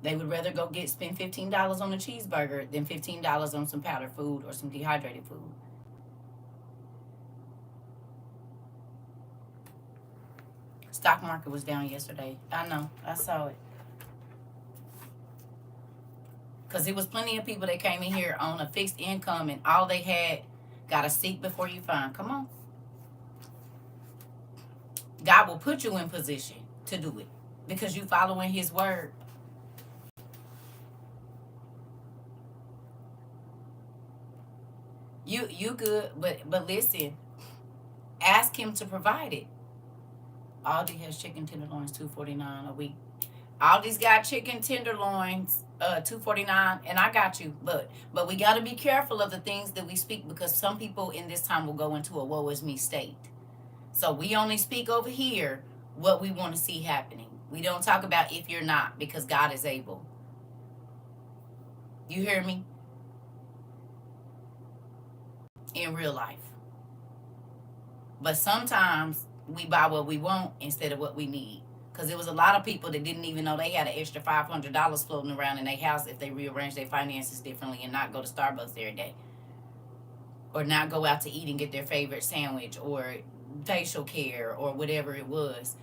They would rather go spend $15 on a cheeseburger than $15 on some powdered food or some dehydrated food. Stock market was down yesterday. I know. I saw it. Because there was plenty of people that came in here on a fixed income and all they had, got to seek before you find. Come on. God will put you in position to do it because you following his word. You good, but listen, ask him to provide it. Aldi has chicken tenderloins $2.49 a week. Aldi's got chicken tenderloins $2.49, and I got you. But we got to be careful of the things that we speak, because some people in this time will go into a woe is me state. So we only speak over here what we want to see happening. We don't talk about if you're not, because God is able. You hear me? In real life. But sometimes we buy what we want instead of what we need. Because there was a lot of people that didn't even know they had an extra $500 floating around in their house if they rearrange their finances differently and not go to Starbucks every day. Or not go out to eat and get their favorite sandwich or facial care or whatever it was.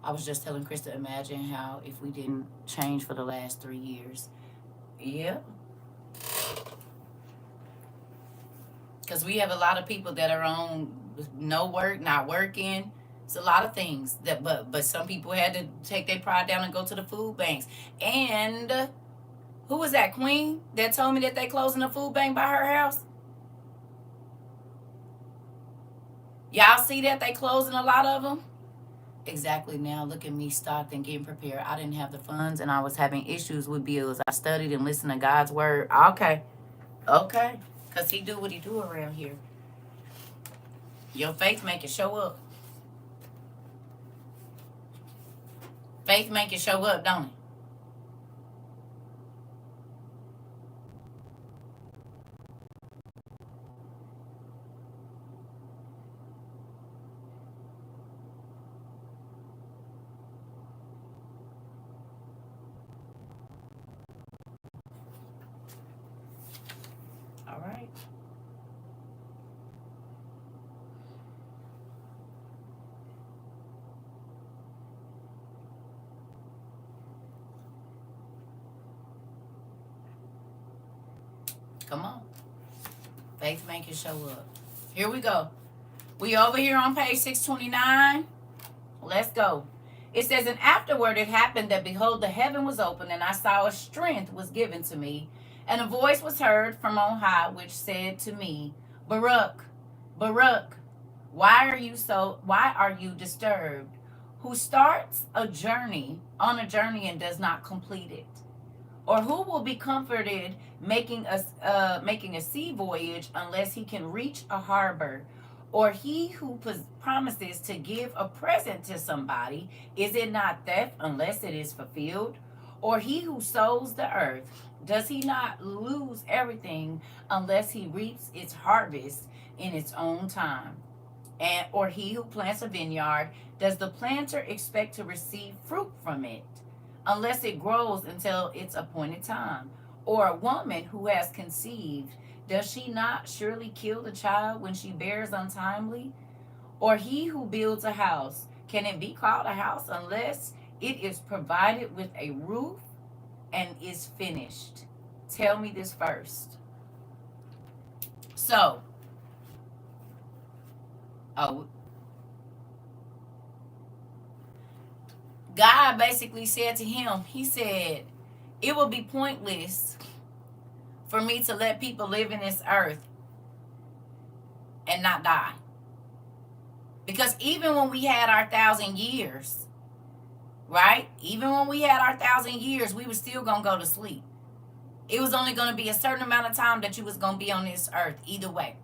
I was just telling Krista, imagine how if we didn't change for the last 3 years. Yeah. Because we have a lot of people that are on no work, not working. It's a lot of things that, but some people had to take their pride down and go to the food banks. And who was that queen that told me that they closing a food bank by her house? Y'all see that they closing a lot of them? Exactly. Now look at me stocked and getting prepared. I didn't have the funds and I was having issues with bills. I studied and listened to God's word. Okay. Because he do what he do around here. Your faith make it show up. Faith make it show up, don't it? All right. Come on. Faith make it show up. Here we go. We over here on page 629. Let's go. It says, and afterward it happened that, behold, the heaven was opened, and I saw a strength was given to me, and a voice was heard from on high, which said to me, Baruch, Baruch, why are you disturbed? Who starts on a journey and does not complete it? Or who will be comforted making a sea voyage unless he can reach a harbor? Or he who promises to give a present to somebody, is it not theft unless it is fulfilled? Or he who sows the earth, does he not lose everything unless he reaps its harvest in its own time? Or he who plants a vineyard, does the planter expect to receive fruit from it, unless it grows until its appointed time? Or a woman who has conceived, does she not surely kill the child when she bears untimely? Or he who builds a house, can it be called a house unless it is provided with a roof and is finished? Tell me this first. So, God basically said to him, he said, it will be pointless for me to let people live in this earth and not die. Because even when we had our 1,000 years, right? Even when we had our 1,000 years, we were still going to go to sleep. It was only going to be a certain amount of time that you was going to be on this earth either way.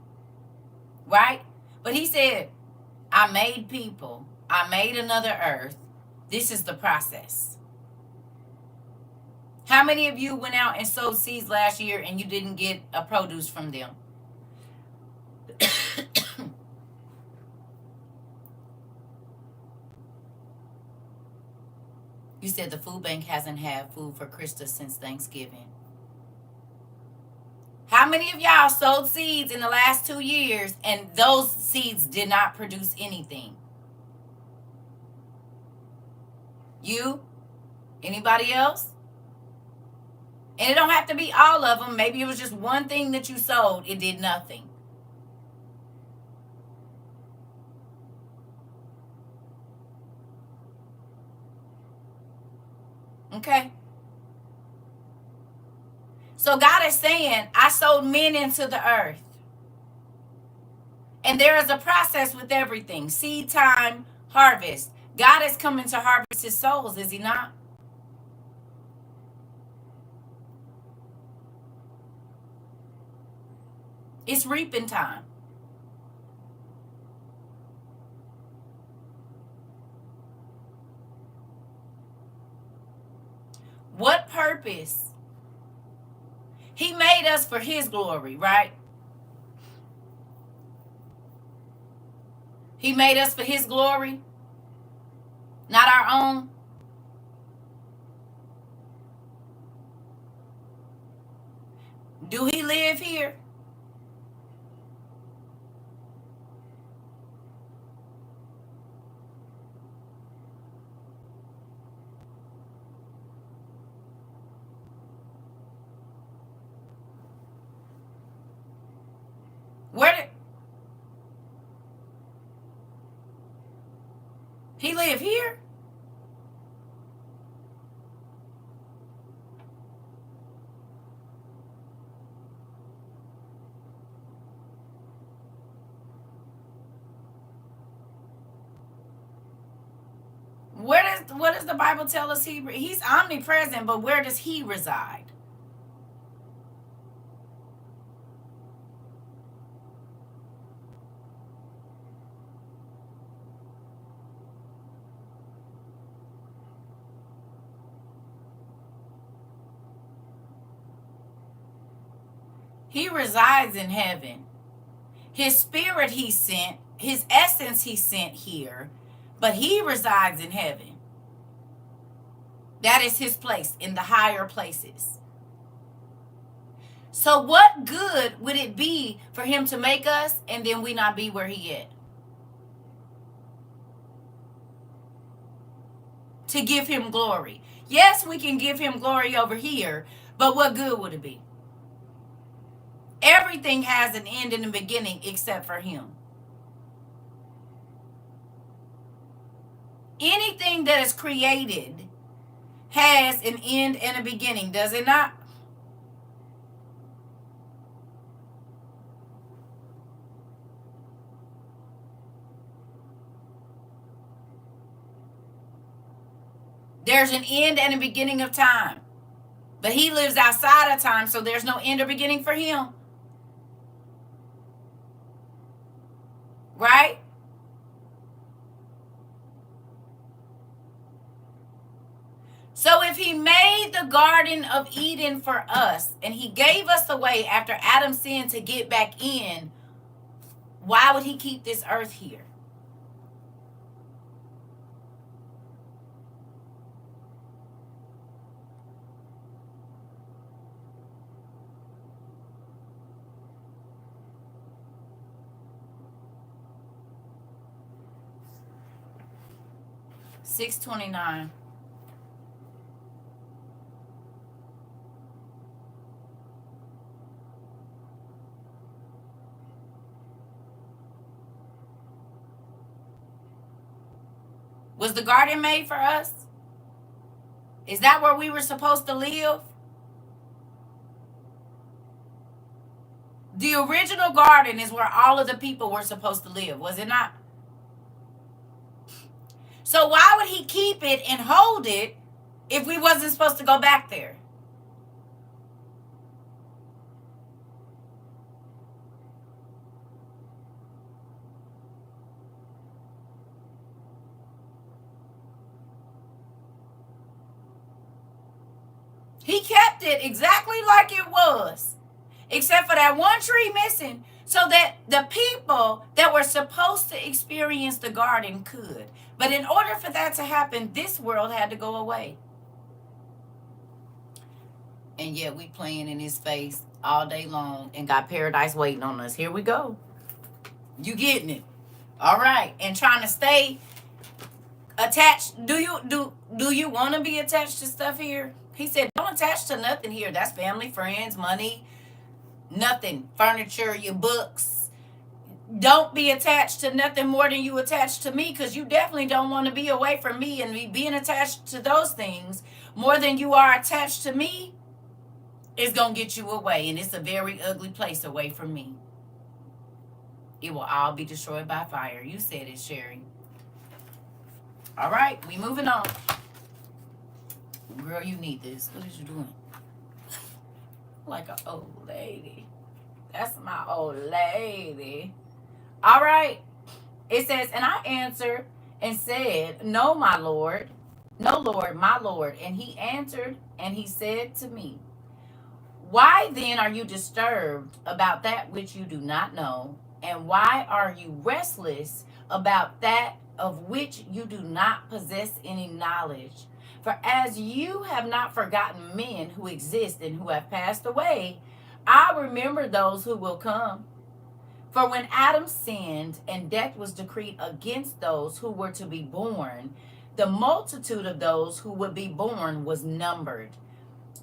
Right? But he said, I made people. I made another earth. This is the process. How many of you went out and sowed seeds last year and you didn't get a produce from them? You said the food bank hasn't had food for Krista since Thanksgiving. How many of y'all sowed seeds in the last 2 years and those seeds did not produce anything? You? Anybody else? And it don't have to be all of them. Maybe it was just one thing that you sowed. It did nothing. Okay? So God is saying, I sowed men into the earth. And there is a process with everything. Seed time, harvest. God is coming to harvest his souls, is he not? It's reaping time. What purpose? He made us for his glory, right? He made us for his glory, not our own. Do he live here? Where did he live here? What does the Bible tell us he's omnipresent, but where does he reside? He resides in heaven. His spirit he sent, his essence he sent here, but he resides in heaven. That is his place in the higher places. So what good would it be for him to make us and then we not be where he at? To give him glory. Yes, we can give him glory over here, but what good would it be? Everything has an end and a beginning except for him. Anything that is created has an end and a beginning, does it not? There's an end and a beginning of time. But he lives outside of time, so there's no end or beginning for him. Right? So if he made the Garden of Eden for us and he gave us a way after Adam sinned to get back in, why would he keep this earth here? $6.29. Was the garden made for us? Is that where we were supposed to live? The original garden is where all of the people were supposed to live, was it not? So why would he keep it and hold it if we wasn't supposed to go back there? He kept it exactly like it was, except for that one tree missing, so that the people that were supposed to experience the garden could. But in order for that to happen, this world had to go away. And yet we playing in his face all day long and got paradise waiting on us. Here we go. You getting it? All right. And trying to stay attached. Do you want to be attached to stuff here? He said, don't attach to nothing here. That's family, friends, money, nothing. Furniture, your books. Don't be attached to nothing more than you attached to me, because you definitely don't want to be away from me, and being attached to those things more than you are attached to me is going to get you away, and it's a very ugly place away from me. It will all be destroyed by fire. You said it, Sherry. All right, we moving on. Girl, you need this. What is you doing? Like an old lady. That's my old lady. All right. It says, and I answered and said, no, my Lord. No, Lord, my Lord. And he answered and he said to me, why then are you disturbed about that which you do not know? And why are you restless about that of which you do not possess any knowledge? For as you have not forgotten men who exist and who have passed away, I remember those who will come. For when Adam sinned and death was decreed against those who were to be born, the multitude of those who would be born was numbered.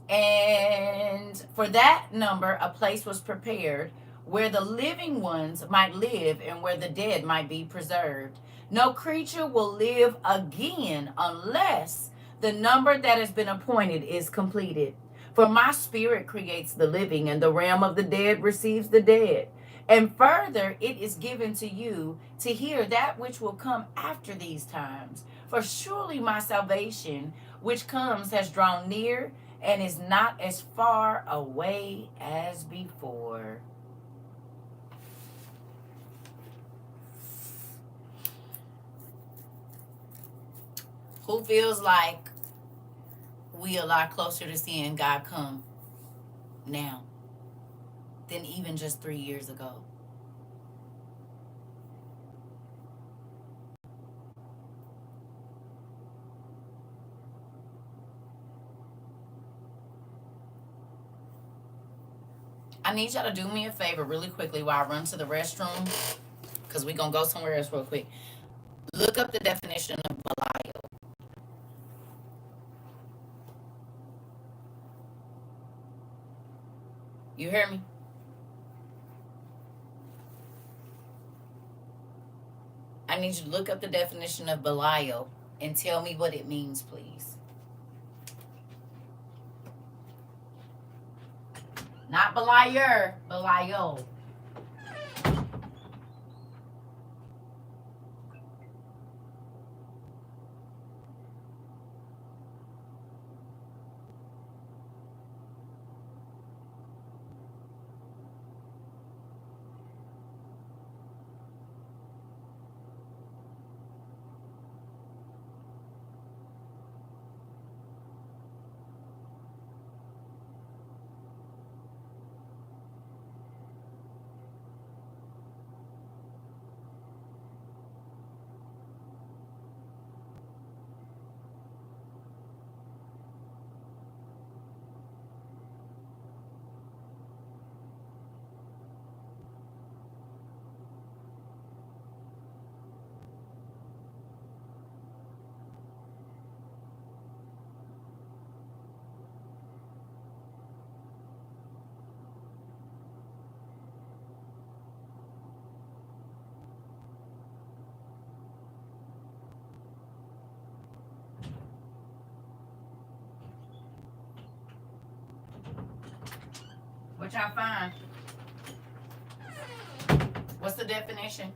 And for that number, a place was prepared where the living ones might live and where the dead might be preserved. No creature will live again unless the number that has been appointed is completed. For my spirit creates the living, and the realm of the dead receives the dead. And further, it is given to you to hear that which will come after these times. For surely my salvation, which comes, has drawn near, and is not as far away as before. Who feels like we a lot closer to seeing God come now than even just 3 years ago? I need y'all to do me a favor really quickly while I run to the restroom, because we're going to go somewhere else real quick. Look up the definition of Belial. You hear me? I need you to look up the definition of Belial and tell me what it means, please. Not Beliar, Belial. What y'all find? What's the definition?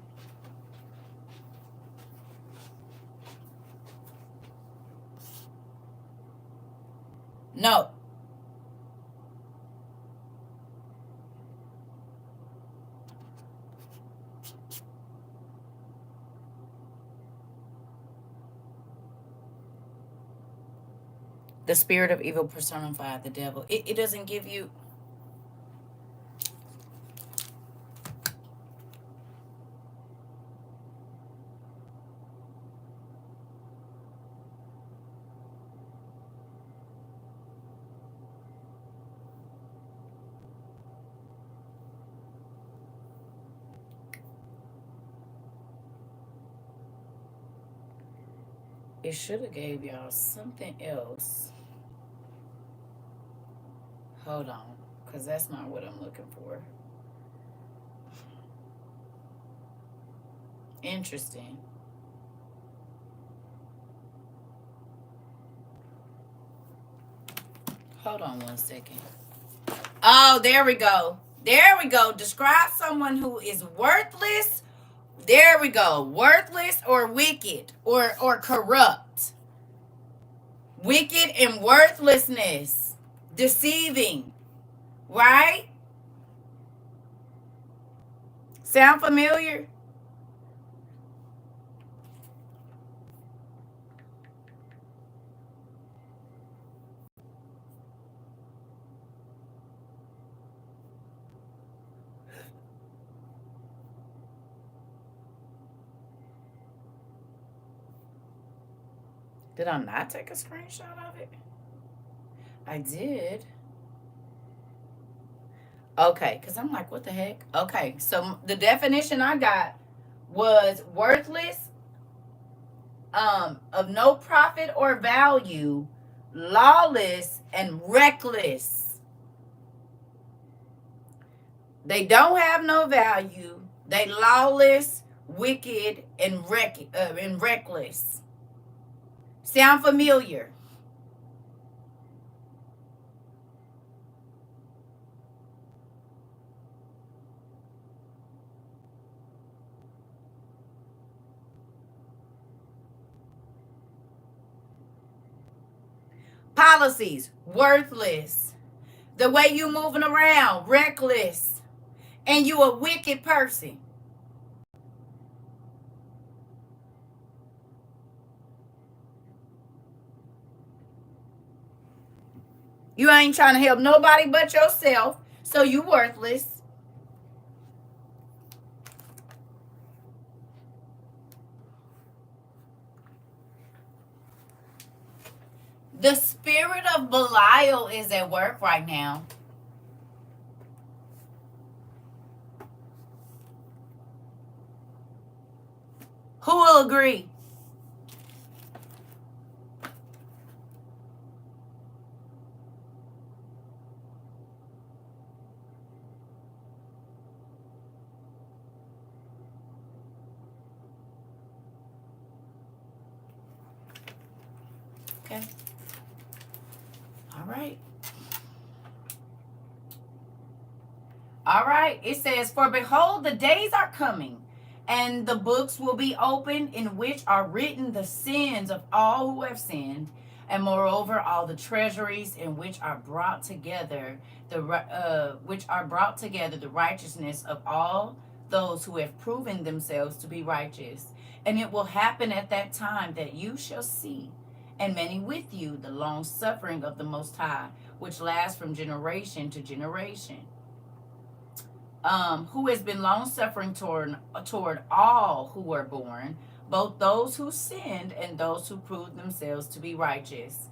No. The spirit of evil personified, the devil. It doesn't give you. It should have gave y'all something else. Hold on, because that's not what I'm looking for. Interesting. Hold on one second. Oh, there we go. There we go. Describe someone who is worthless. There we go. Worthless or wicked or corrupt. Wicked and worthlessness. Deceiving. Right? Sound familiar? Did I not take a screenshot of it? I did. Okay, because I'm like, what the heck? Okay, so the definition I got was worthless, of no profit or value, lawless, and reckless. They don't have no value. They lawless, wicked, and reckless. Sound familiar? Policies, worthless. The way you moving around, reckless. And you a wicked person. You ain't trying to help nobody but yourself, so you worthless. The spirit of Belial is at work right now. Who will agree? Okay. All right. All right. It says, for behold, the days are coming, and the books will be opened, in which are written the sins of all who have sinned, and moreover all the treasuries in which are brought together the righteousness of all those who have proven themselves to be righteous. And it will happen at that time that you shall see, and many with you, the long suffering of the Most High, which lasts from generation to generation. Who has been long suffering toward all who were born, both those who sinned and those who proved themselves to be righteous.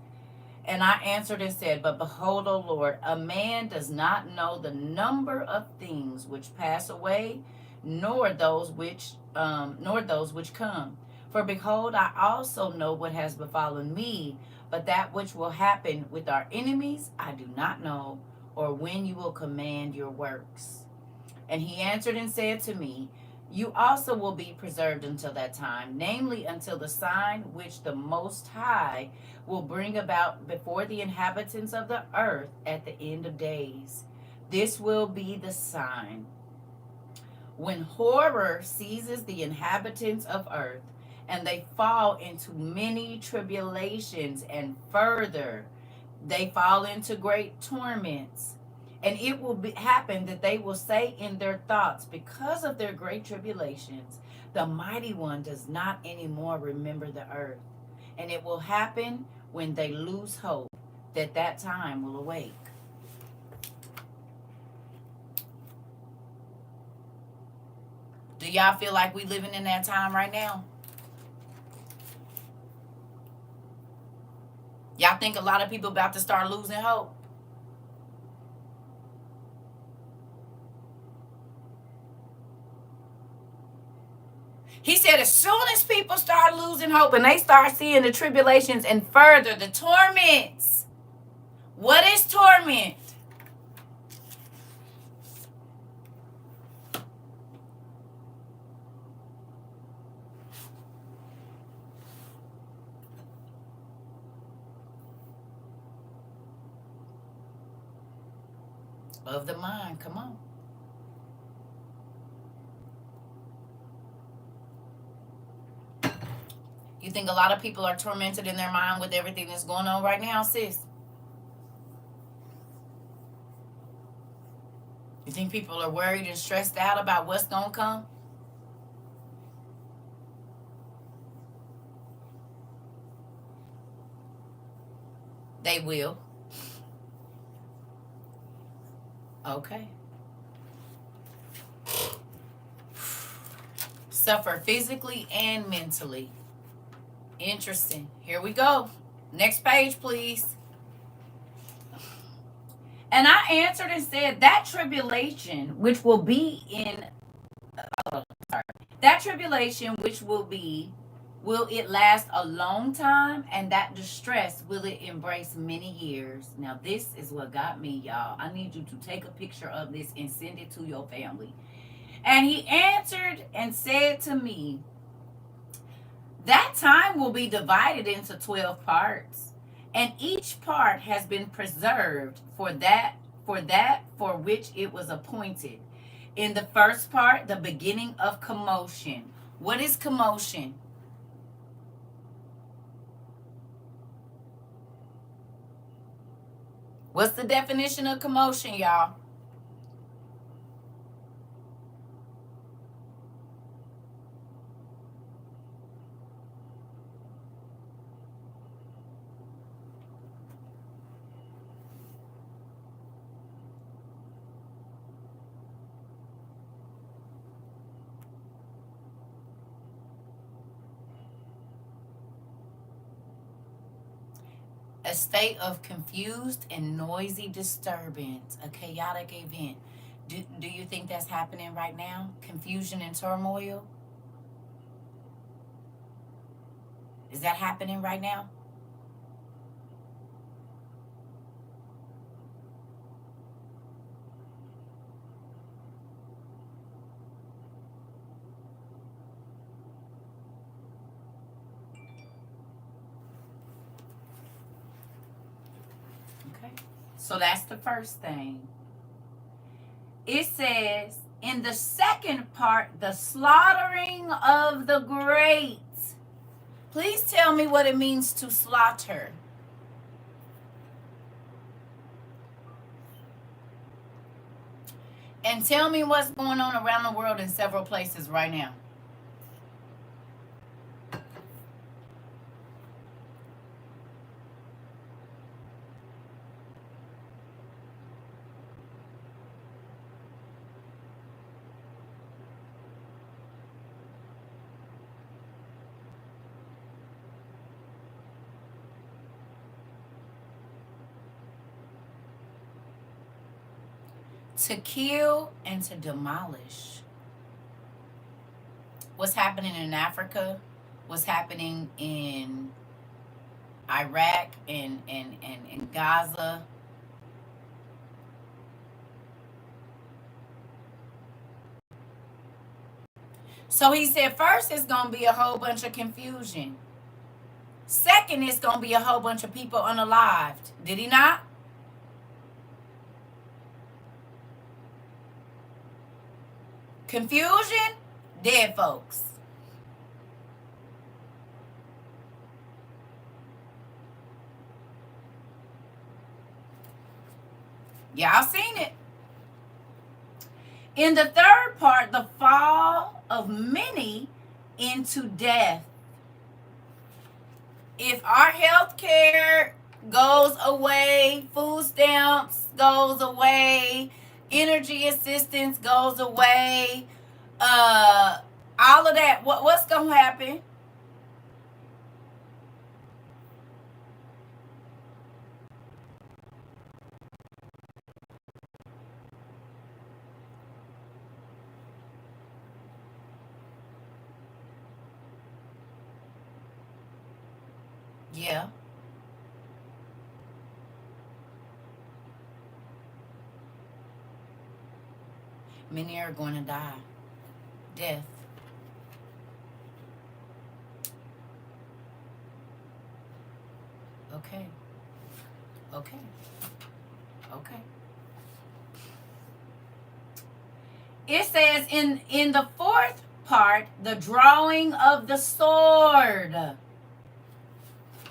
And I answered and said, but behold, O Lord, a man does not know the number of things which pass away, nor those which come. For behold, I also know what has befallen me, but that which will happen with our enemies I do not know, or when you will command your works. And he answered and said to me, you also will be preserved until that time, namely until the sign which the Most High will bring about before the inhabitants of the earth at the end of days. This will be the sign. When horror seizes the inhabitants of earth, and they fall into many tribulations, and further, they fall into great torments. And it will happen that they will say in their thoughts, because of their great tribulations, the mighty one does not anymore remember the earth. And it will happen when they lose hope, that time will awake. Do y'all feel like we living in that time right now? Y'all think a lot of people about to start losing hope? He said as soon as people start losing hope and they start seeing the tribulations and further the torments. What is torment? Of the mind. Come on. You think a lot of people are tormented in their mind with everything that's going on right now, sis? You think people are worried and stressed out about what's going to come? They will. Okay. Suffer physically and mentally. Interesting. Here we go. Next page, please. And I answered and said, that tribulation, which will be in, that tribulation, which will it last a long time? And that distress, will it embrace many years? Now, this is what got me, y'all. I need you to take a picture of this and send it to your family. And he answered and said to me, that time will be divided into 12 parts, and each part has been preserved for for which it was appointed. In the first part, the beginning of commotion. What is commotion? What's the definition of commotion, y'all? A state of confused and noisy disturbance, a chaotic event. Do you think that's happening right now? Confusion and turmoil? Is that happening right now? Okay. So that's the first thing. It says, in the second part, the slaughtering of the great. Please tell me what it means to slaughter. And tell me what's going on around the world in several places right now. To kill and to demolish. What's happening in Africa? What's happening in Iraq and Gaza? So he said, first, it's going to be a whole bunch of confusion. Second, it's going to be a whole bunch of people unalived. Did he not? Confusion, dead folks. Y'all seen it. In the third part, the fall of many into death. If our health care goes away. Food stamps goes away. Energy assistance goes away. All of that. What's gonna happen? Yeah. Many are going to die. Death. Okay. Okay. Okay. It says in the fourth part, the drawing of the sword.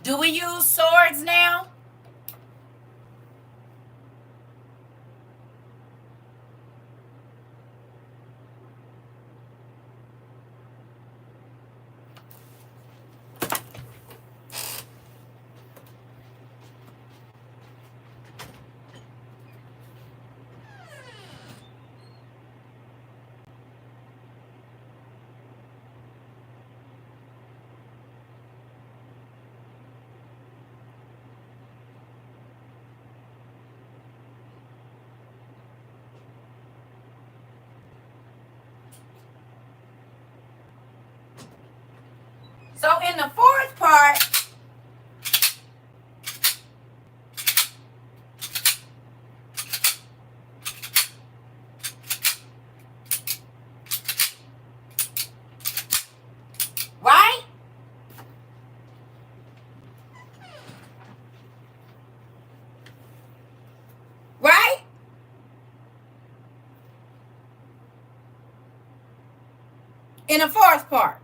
Do we use swords now? So in the fourth part, right? Right? In the fourth part.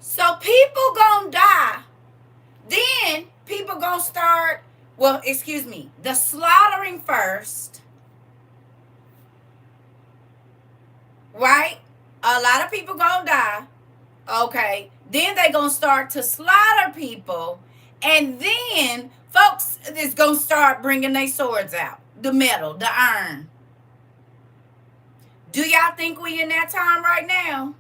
So people gonna die. Then people gonna start, well, excuse me, the slaughtering first. Right? A lot of people gonna die. Okay. Then they gonna start to slaughter people. And then folks is gonna start bringing their swords out. The metal, the iron. Do y'all think we in that time right now?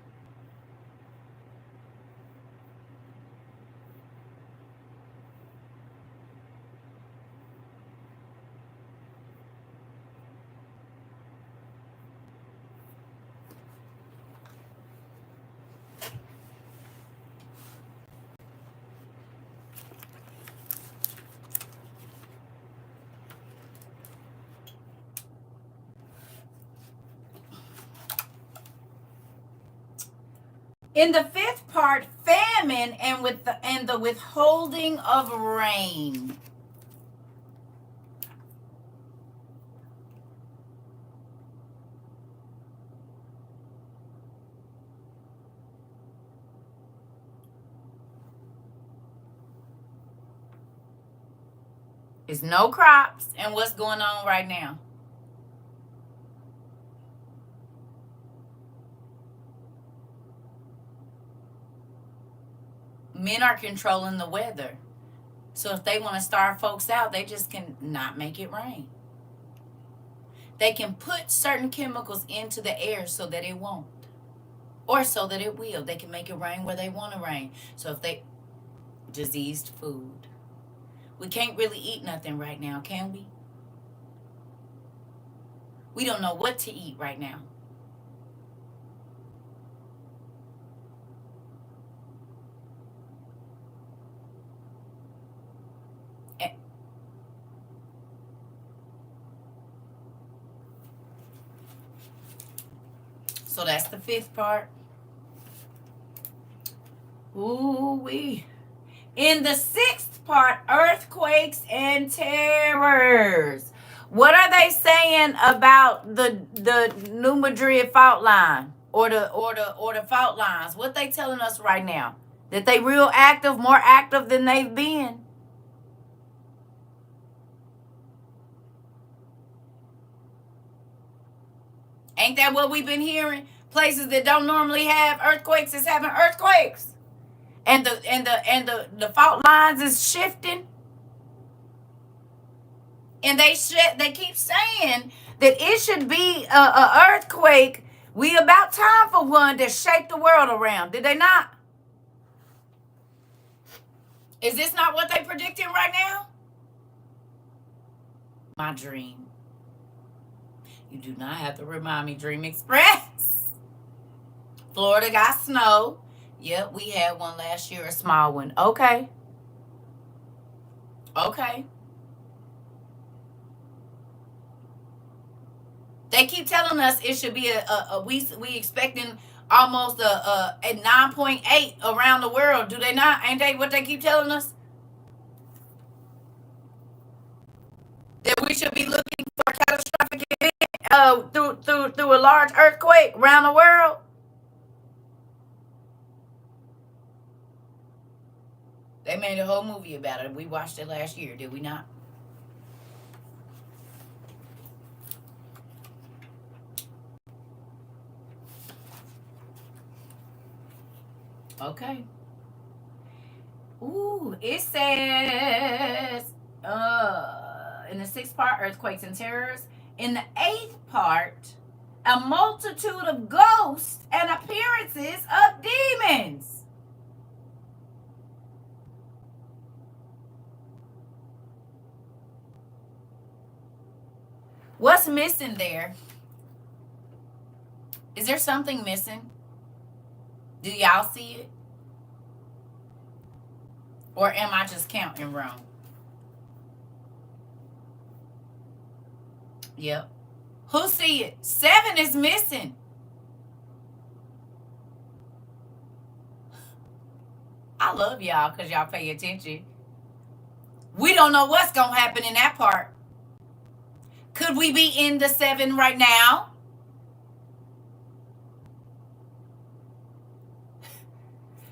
In the fifth part, famine and the withholding of rain. It's no crops. And what's going on right now? Men are controlling the weather. So if they want to starve folks out, they just can not make it rain. They can put certain chemicals into the air so that it won't. Or so that it will. They can make it rain where they want to rain. So if they diseased food. We can't really eat nothing right now, can we? We don't know what to eat right now. So that's the fifth part. Ooh wee. In the sixth part, earthquakes and terrors. What are they saying about the New Madrid fault line or the fault lines? What they telling us right now? That they real active, more active than they've been. Ain't that what we've been hearing? Places that don't normally have earthquakes is having earthquakes. And the fault lines is shifting. And they keep saying that it should be a earthquake. We about time for one to shake the world around. Did they not? Is this not what they predicting right now? My dream. You do not have to remind me, Dream Express. Florida got snow. Yep, we had one last year, a small one. Okay. Okay. They keep telling us it should be we expecting almost a 9.8 around the world. Do they not? Ain't they what they keep telling us? That we should be looking for a catastrophic event through a large earthquake around the world. They made a whole movie about it. We watched it last year, did we not? Okay. Ooh, it says in the 6th part, earthquakes and terrors. In the 8th part, a multitude of ghosts and appearances of demons. What's missing there? Is there something missing? Do y'all see it? Or am I just counting wrong? Yep. Who see it? 7 is missing. I love y'all because y'all pay attention. We don't know what's going to happen in that part. Could we be in the 7 right now?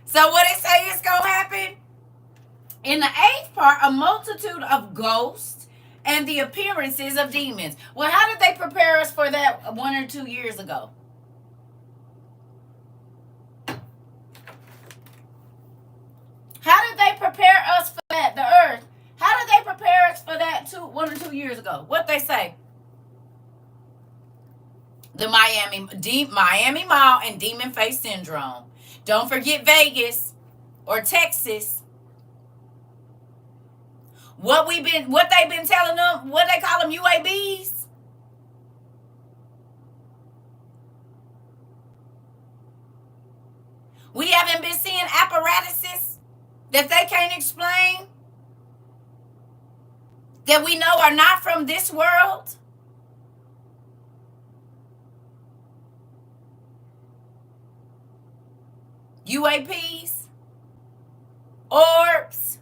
So what it say is going to happen? In the 8th part, a multitude of ghosts and the appearances of demons. Well, how did they prepare us for that 1 or 2 years ago? How did they prepare us for that? The earth. How did they prepare us for that 1 or 2 years ago? What they say? The Miami Mall and Demon Face Syndrome. Don't forget Vegas or Texas. What they've been telling them, what they call them, UABs? We haven't been seeing apparatuses that they can't explain, that we know are not from this world. UAPs, orbs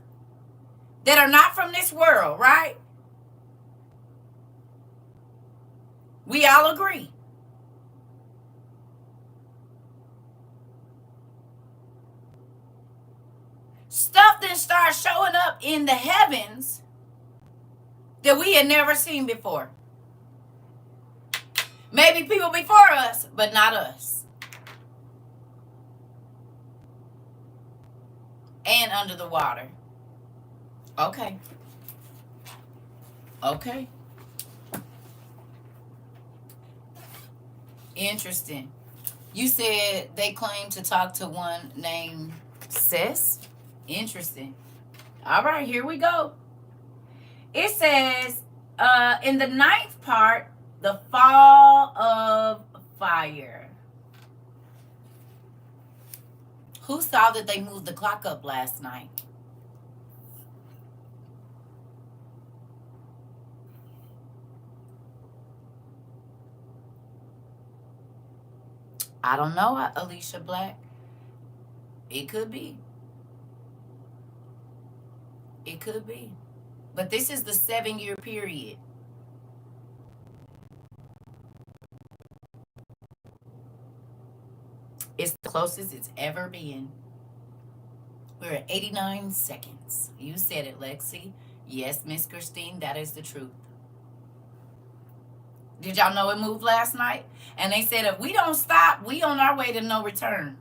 that are not from this world, right? We all agree. Stuff then starts showing up in the heavens that we had never seen before. Maybe people before us, but not us. And under the water. Okay. Okay. Interesting. You said they claim to talk to one named Sis. Interesting. All right, here we go. It says in the 9th part, the fall of fire. Who saw that they moved the clock up last night? I don't know, Alicia Black. It could be. It could be. But this is the 7-year period. It's the closest it's ever been. We're at 89 seconds. You said it, Lexi. Yes, Miss Christine, that is the truth. Did y'all know it moved last night? And they said if we don't stop, we on our way to no return.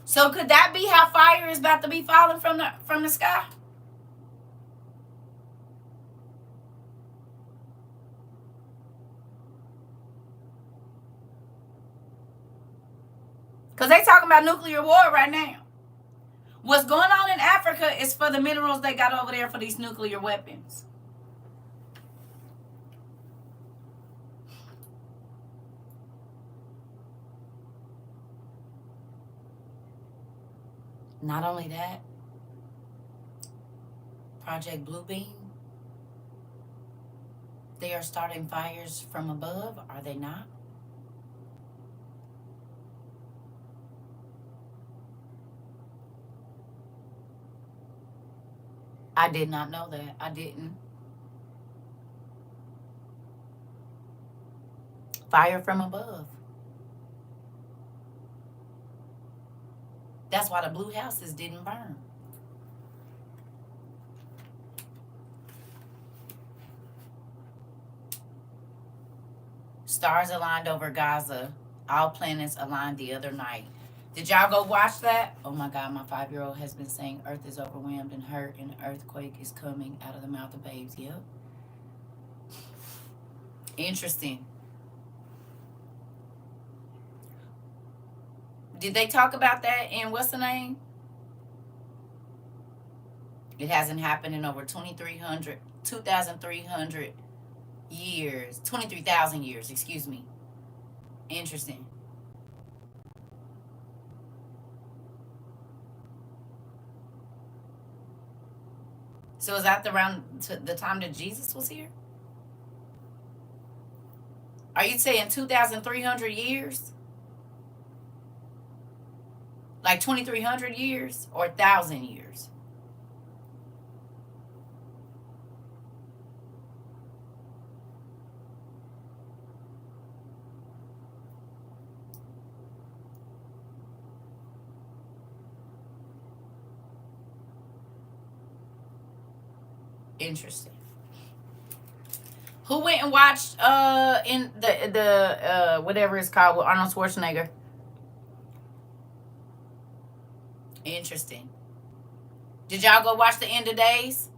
So could that be how fire is about to be falling from the sky? Because they talking about nuclear war right now. What's going on in Africa is for the minerals they got over there for these nuclear weapons. Not only that, Project Bluebeam, they are starting fires from above, are they not? I did not know that. I didn't. Fire from above. That's why the blue houses didn't burn. Stars aligned over Gaza. All planets aligned the other night. Did y'all go watch that? Oh my God, my 5-year-old has been saying Earth is overwhelmed and hurt and an earthquake is coming out of the mouth of babes. Yep. Interesting. Did they talk about that in what's the name? It hasn't happened in over 2,300 years. 23,000 years, excuse me. Interesting. So is that around the time that Jesus was here? Are you saying 2,300 years? Like 2,300 years or 1,000 years? Interesting. Who went and watched in the whatever it's called with Arnold Schwarzenegger? Interesting. Did y'all go watch the End of Days?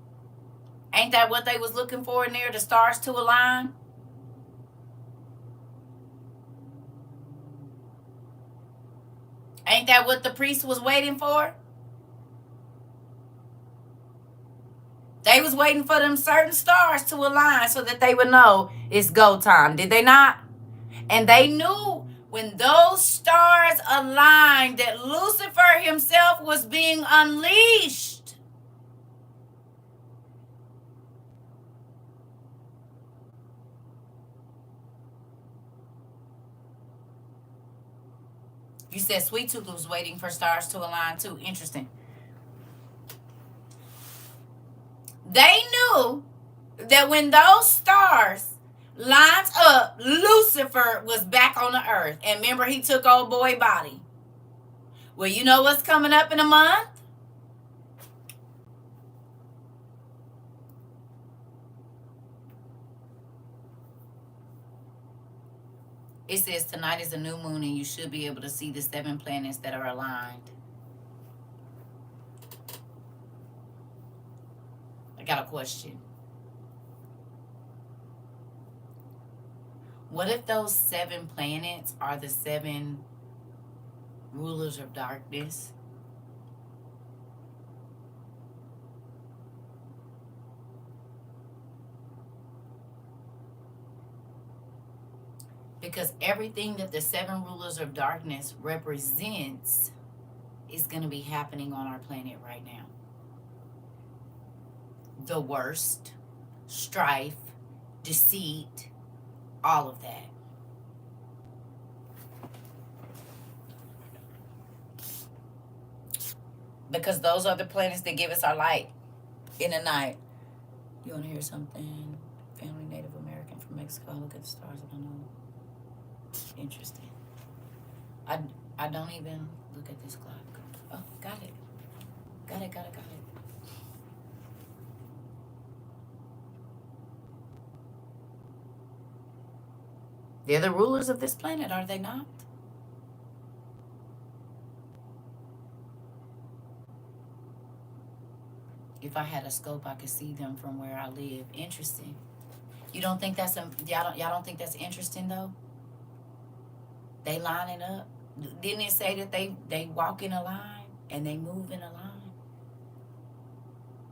Ain't that what they was looking for in there? The stars to align? Ain't that what the priest was waiting for? They was waiting for them certain stars to align so that they would know it's go time. Did they not? And they knew when those stars aligned that Lucifer himself was being unleashed. You said Sweet Tooth was waiting for stars to align too. Interesting. They knew that when those stars lined up, Lucifer was back on the earth. And remember, he took old boy body. Well, you know what's coming up in a month? It says tonight is a new moon and you should be able to see the 7 planets that are aligned. I got a question. What if those 7 planets are the 7 rulers of darkness? Because everything that the 7 rulers of darkness represents is going to be happening on our planet right now. The worst, strife, deceit, all of that. Because those are the planets that give us our light in the night. You want to hear something? Family Native American from Mexico. Look at the stars. I don't know. Interesting. I don't even look at this clock. Oh, got it. Got it. They're the rulers of this planet, are they not? If I had a scope, I could see them from where I live. Interesting. You don't think that's y'all don't think that's interesting though? They lining up. Didn't it say that they walk in a line and they move in a line?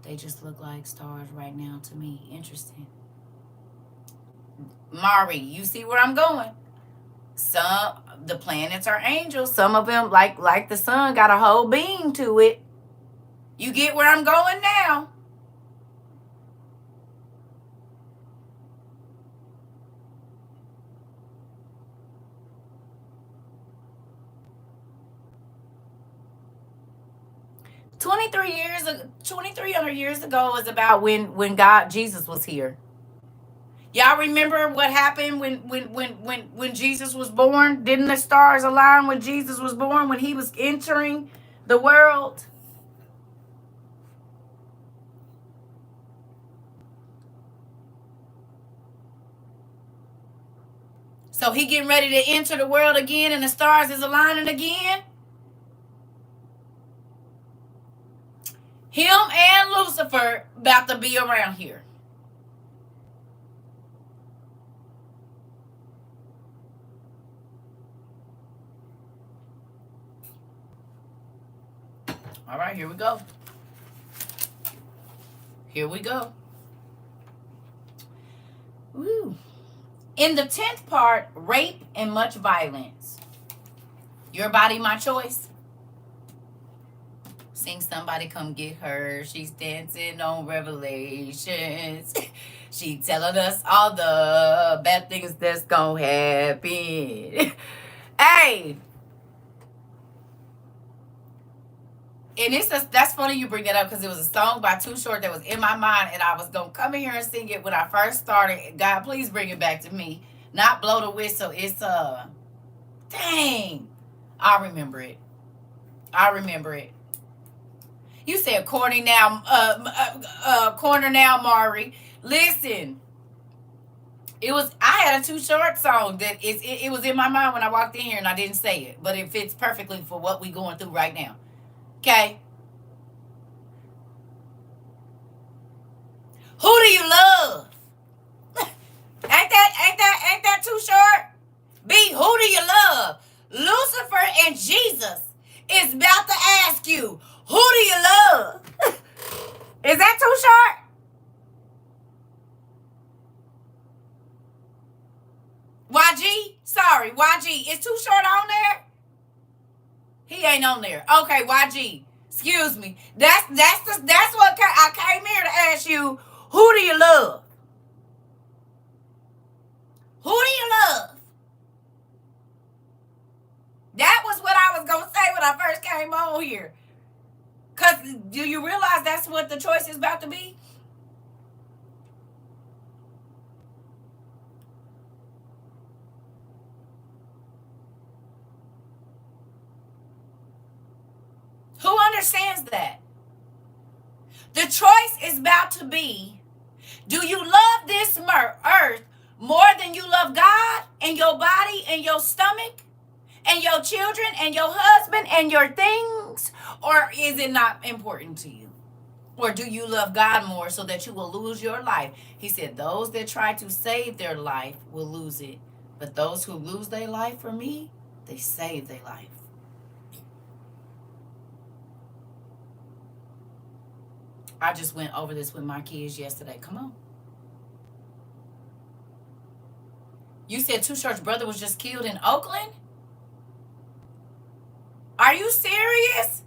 They just look like stars right now to me. Interesting. Mari, you see where I'm going? Some the planets are angels. Some of them, like the sun, got a whole beam to it. You get where I'm going now? $2,300 years ago was about when God Jesus was here. Y'all remember what happened when Jesus was born? Didn't the stars align when Jesus was born, when he was entering the world? So he getting ready to enter the world again and the stars is aligning again? Him and Lucifer about to be around here. All right, here we go. Here we go. Woo. In the 10th part, rape and much violence. Your body, my choice. Sing Somebody Come Get Her. She's dancing on Revelations. She telling us all the bad things that's gonna happen. Hey. And that's funny you bring that up because it was a song by Too Short that was in my mind, and I was gonna come in here and sing it when I first started. God, please bring it back to me. Not blow the whistle. It's dang. I remember it. You said corny now, corner now, Mari. Listen, I had a Too Short song that it was in my mind when I walked in here and I didn't say it, but it fits perfectly for what we going through right now. Okay. Who do you love? Ain't that Too Short? B, who do you love? Lucifer and Jesus is about to ask you, who do you love? Is that Too Short? YG? Sorry, YG. Is Too Short on there? He ain't on there. Okay, YG. Excuse me. That's what I came here to ask you. Who do you love? Who do you love? That was what I was going to say when I first came on here. Because do you realize that's what the choice is about to be? Who understands that? The choice is about to be, do you love this earth more than you love God and your body and your stomach and your children and your husband and your things? Or is it not important to you? Or do you love God more so that you will lose your life? He said, those that try to save their life will lose it. But those who lose their life for me, they save their life. I just went over this with my kids yesterday. Come on. You said Too Short's brother was just killed in Oakland? Are you serious?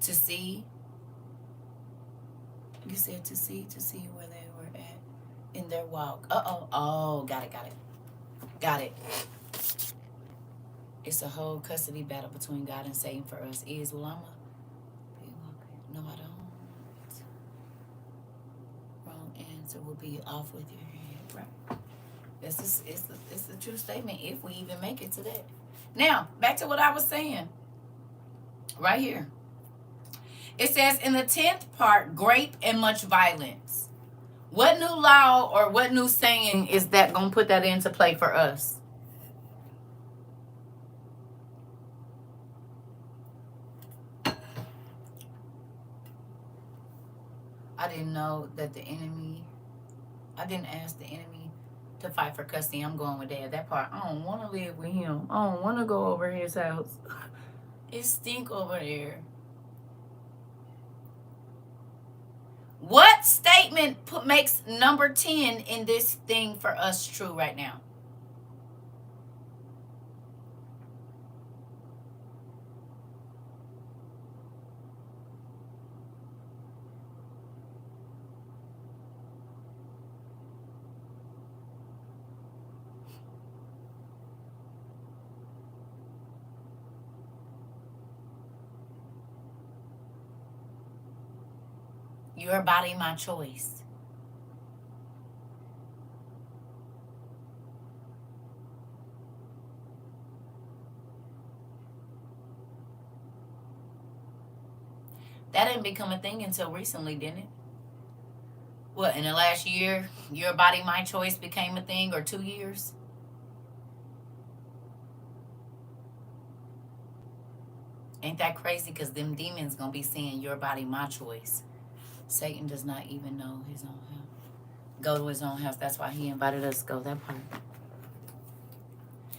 To see? You said to see where they were at in their walk. Oh, got it. It's a whole custody battle between God and Satan for us. No, I don't. Wrong answer will be off with your head. Right. It's a true statement if we even make it to that. Now, back to what I was saying. Right here. It says in the 10th part, grape and much violence. What new law or what new saying is that going to put that into play for us? I didn't know that the enemy, I didn't ask the enemy to fight for custody. I'm going with that. That part, I don't want to live with him. I don't want to go over his house. It stink over there. What statement makes number 10 in this thing for us true right now? Your body, my choice. That didn't become a thing until recently, didn't it? What, in the last year, your body, my choice became a thing, or 2 years? Ain't that crazy? Because them demons going to be saying your body, my choice. Satan does not even know his own house. Go to his own house. That's why he invited us to go that part.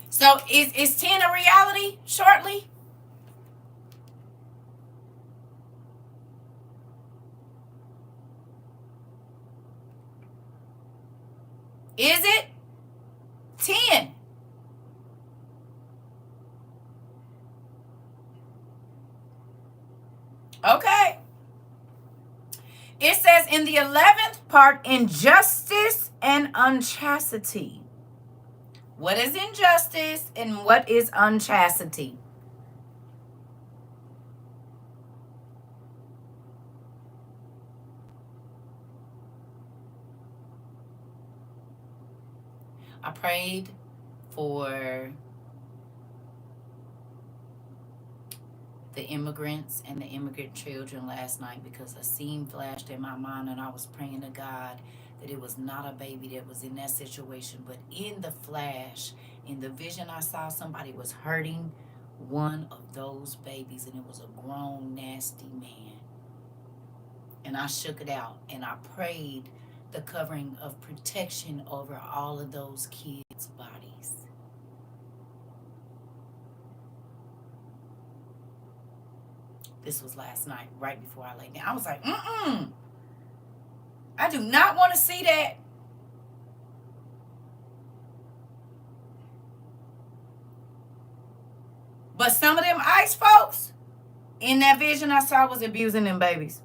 So is 10 a reality shortly? Is it? 10. Okay. It says in the 11th part, injustice and unchastity. What is injustice and what is unchastity? I prayed for the immigrants and the immigrant children last night because a scene flashed in my mind, and I was praying to God that it was not a baby that was in that situation, but in the flash, in the vision, I saw somebody was hurting one of those babies, and it was a grown, nasty man. And I shook it out, and I prayed the covering of protection over all of those kids' bodies. This was last night, right before I laid down. I was like, I do not want to see that. But some of them ICE folks in that vision I saw was abusing them babies.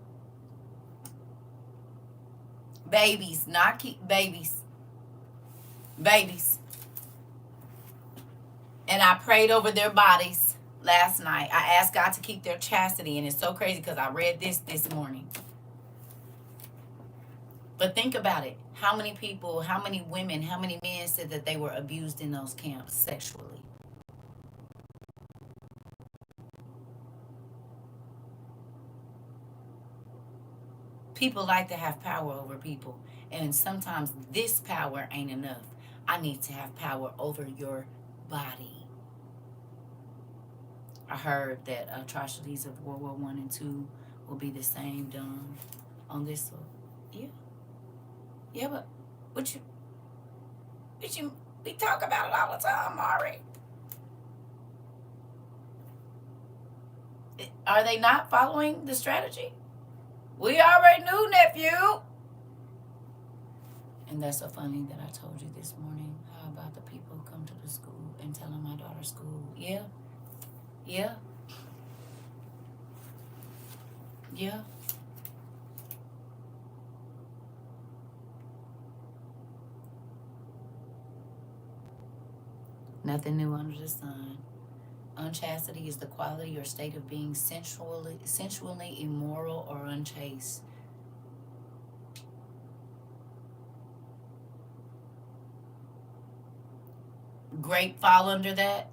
Babies, not babies. Babies. And I prayed over their bodies last night. I asked God to keep their chastity. And it's so crazy because I read this morning. But think about it. How many people, how many women, how many men said that they were abused in those camps sexually? People like to have power over people. And sometimes this power ain't enough. I need to have power over your body. I heard that atrocities of World War I and II will be the same done on this one. Yeah. Yeah, but we talk about it all the time, Mari. Are they not following the strategy? We already knew, nephew. And that's so funny that I told you this morning how about the people who come to the school and telling my daughter's school, yeah. Nothing new under the sun. Unchastity is the quality or state of being sensually immoral or unchaste. Grape fall under that?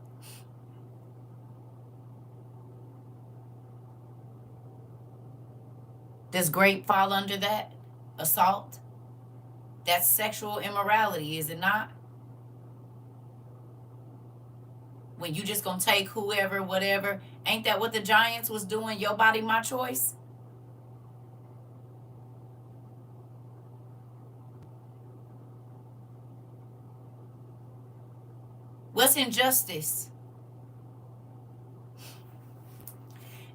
Does grape fall under that? Assault? That's sexual immorality, is it not? When you just gonna take whoever, whatever. Ain't that what the Giants was doing? Your body, my choice. What's injustice?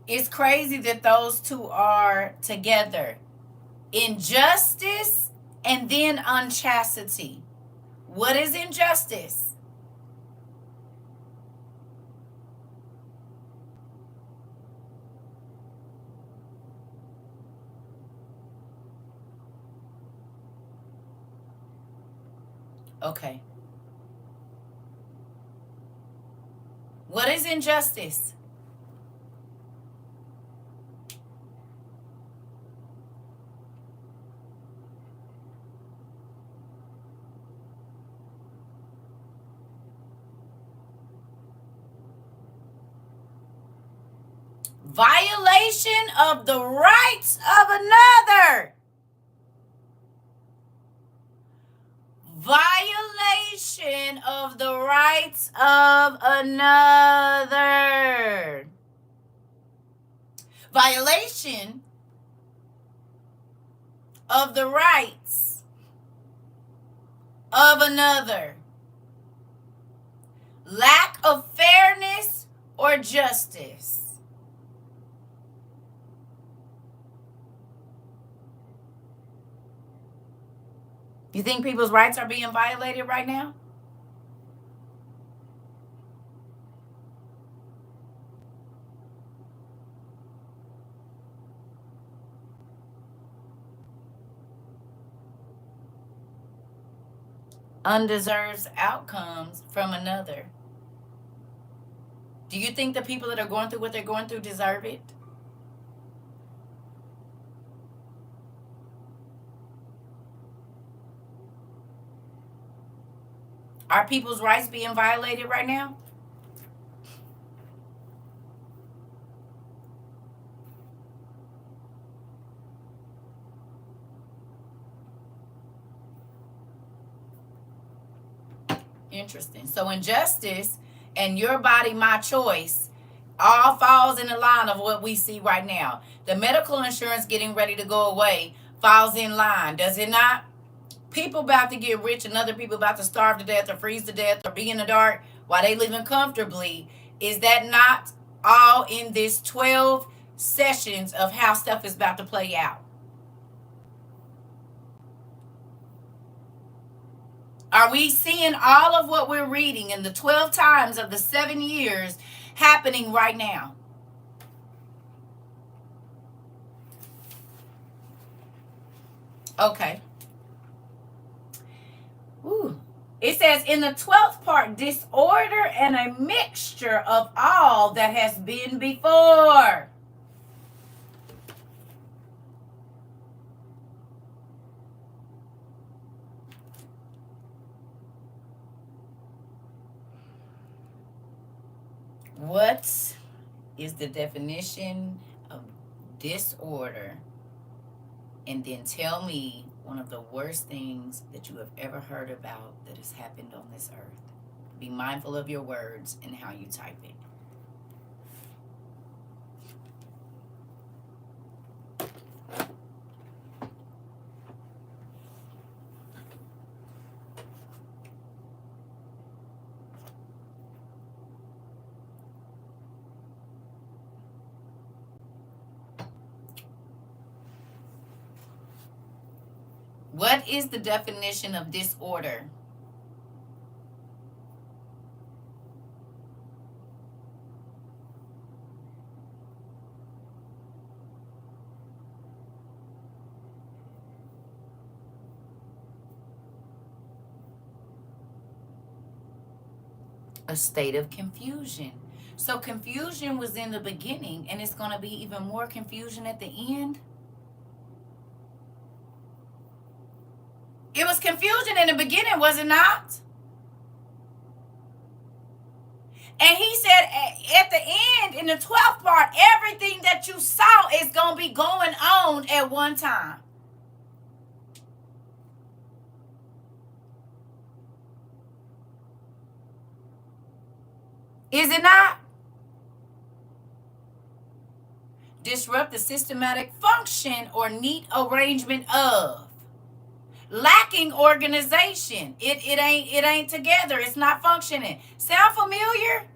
It's crazy that those two are together. Injustice and then unchastity. What is injustice? Okay. What is injustice? Violation of the rights of another. Violation of the rights of another. Violation of the rights of another. Lack of fairness or justice. You think people's rights are being violated right now? Undeserved outcomes from another. Do you think the people that are going through what they're going through deserve it? Are people's rights being violated right now? Interesting. So injustice and your body, my choice all falls in the line of what we see right now. The medical insurance getting ready to go away falls in line, does it not? People about to get rich and other people about to starve to death or freeze to death or be in the dark while they living comfortably. Is that not all in this 12 sessions of how stuff is about to play out? Are we seeing all of what we're reading in the 12 times of the 7 years happening right now? Okay. Ooh. It says, in the 12th part, disorder and a mixture of all that has been before. What is the definition of disorder? And then tell me one of the worst things that you have ever heard about that has happened on this earth. Be mindful of your words and how you type it. What is the definition of disorder? A state of confusion. So confusion was in the beginning, and it's going to be even more confusion at the end. It was confusion in the beginning, was it not? And he said at the end, in the 12th part, everything that you saw is going to be going on at one time. Is it not? Disrupt the systematic function or neat arrangement of. Lacking organization. It ain't together. It's not functioning. Sound familiar?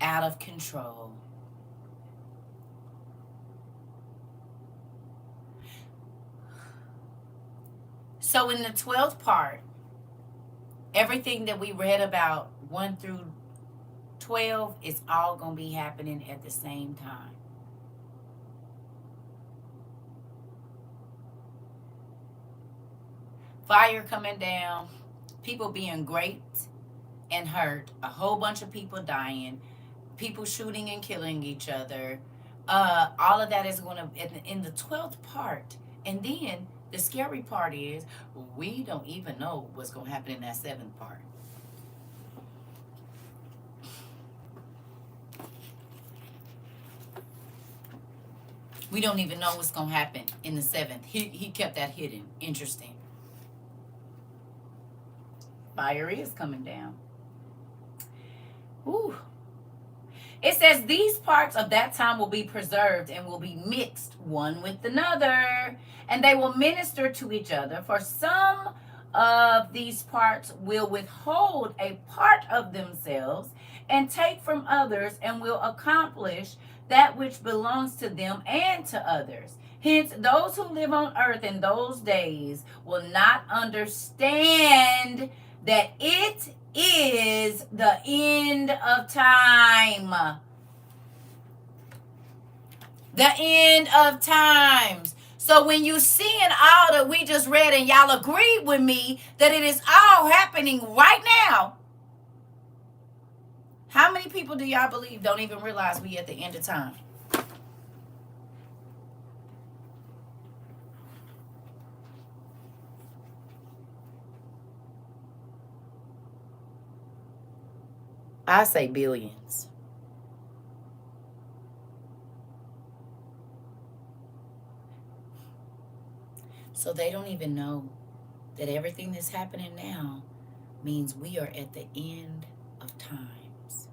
Out of control. So in the 12th part, everything that we read about 1 through 12 is all going to be happening at the same time. Fire coming down, people being raped and hurt, a whole bunch of people dying, people shooting and killing each other. All of that is going to in the 12th part. And then the scary part is we don't even know what's going to happen in that 7th part. We don't even know what's going to happen in the 7th. He kept that hidden. Interesting. Fire is coming down. Ooh. It says these parts of that time will be preserved and will be mixed one with another, and they will minister to each other. For some of these parts will withhold a part of themselves and take from others, and will accomplish that which belongs to them and to others. Hence, those who live on earth in those days will not understand that it is the end of time. The end of times. So when you seeing all that we just read and y'all agree with me that it is all happening right now, how many people do y'all believe don't even realize we at the end of time? I say billions. So they don't even know that everything that's happening now means we are at the end of times.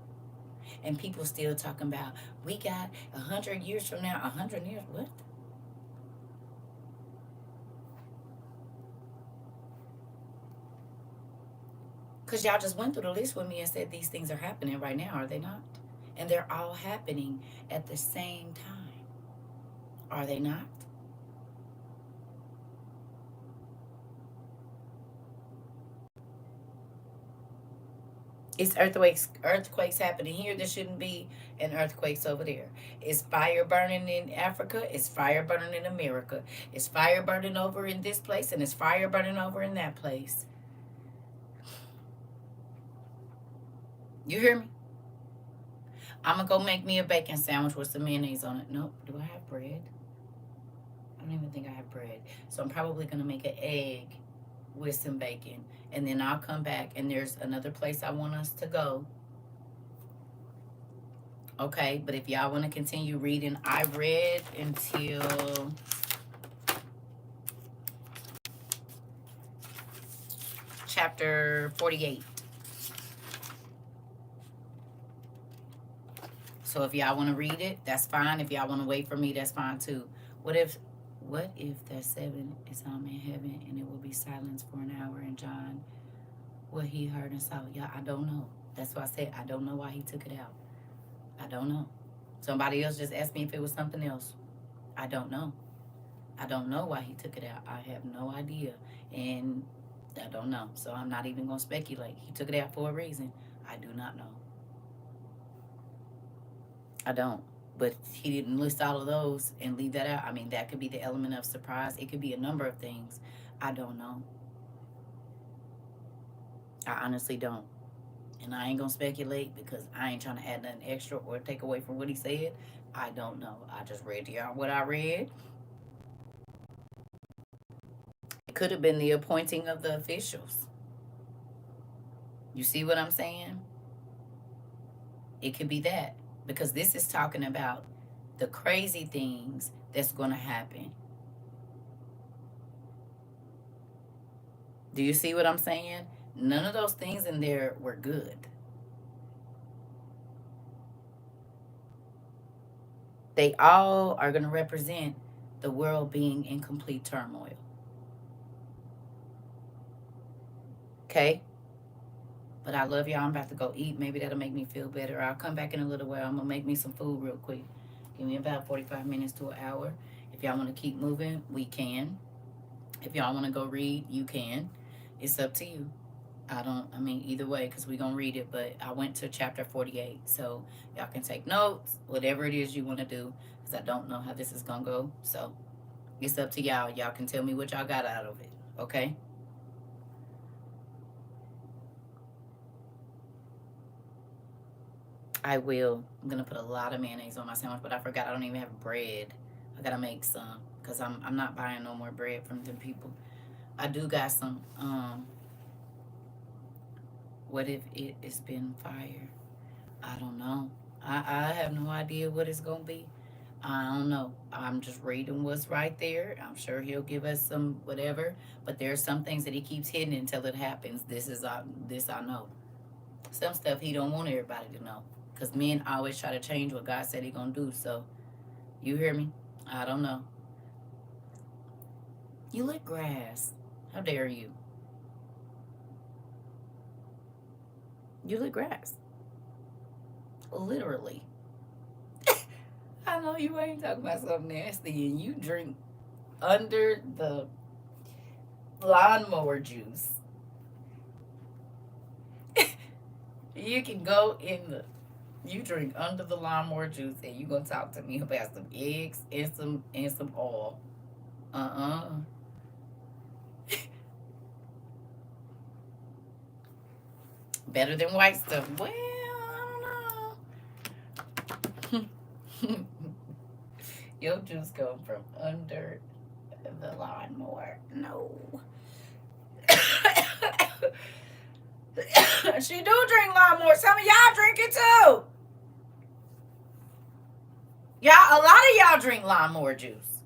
And people still talking about we got 100 years from now. 100 years? What? Because y'all just went through the list with me and said these things are happening right now, are they not? And they're all happening at the same time, are they not? It's earthquakes happening here. There shouldn't be an earthquakes over there. It's fire burning in Africa. It's fire burning in America. It's fire burning over in this place, and it's fire burning over in that place. You hear me? I'm gonna go make me a bacon sandwich with some mayonnaise on it. Nope. Do I have bread? I don't even think I have bread. So I'm probably gonna make an egg with some bacon, and then I'll come back, and there's another place I want us to go. Okay, but if y'all want to continue reading, I read until chapter 48. So if y'all want to read it, that's fine. If y'all want to wait for me, that's fine too. What if that 7 is in heaven and it will be silence for an hour and John, what he heard and saw? Yeah, I don't know. That's why I said I don't know why he took it out. I don't know. Somebody else just asked me if it was something else. I don't know. I don't know why he took it out. I have no idea. And I don't know. So I'm not even going to speculate. He took it out for a reason. I do not know. I don't. But he didn't list all of those and leave that out. I mean, that could be the element of surprise. It could be a number of things. I don't know. I honestly don't. And I ain't going to speculate because I ain't trying to add nothing extra or take away from what he said. I don't know. I just read to y'all what I read. It could have been the appointing of the officials. You see what I'm saying? It could be that. Because this is talking about the crazy things that's going to happen. Do you see what I'm saying? None of those things in there were good. They all are going to represent the world being in complete turmoil. Okay? But I love y'all. I'm about to go eat. Maybe that'll make me feel better. I'll come back in a little while. I'm going to make me some food real quick. Give me about 45 minutes to an hour. If y'all want to keep moving, we can. If y'all want to go read, you can. It's up to you. I mean, either way, because we're going to read it. But I went to chapter 48. So y'all can take notes, whatever it is you want to do. Because I don't know how this is going to go. So it's up to y'all. Y'all can tell me what y'all got out of it. Okay? I will. I'm gonna put a lot of mayonnaise on my sandwich, but I forgot I don't even have bread. I gotta make some because I'm not buying no more bread from them people. I do got some. What if it has been fired? I don't know. I have no idea what it's gonna be. I don't know. I'm just reading what's right there. I'm sure he'll give us some whatever, but there's some things that he keeps hidden until it happens. This I know. Some stuff he don't want everybody to know. Because men always try to change what God said he gonna do. So, you hear me? I don't know. You lick grass. How dare you? You lick grass. Literally. I know you ain't talking about something nasty and you drink under the lawnmower juice. You can go in the you drink under the lawnmower juice and you gonna talk to me about some eggs and some oil. Uh-uh. Better than white stuff. Well, I don't know. Your juice come from under the lawnmower. No. She do drink lawnmower. Some of y'all drink it too. A lot of y'all drink lawnmower juice.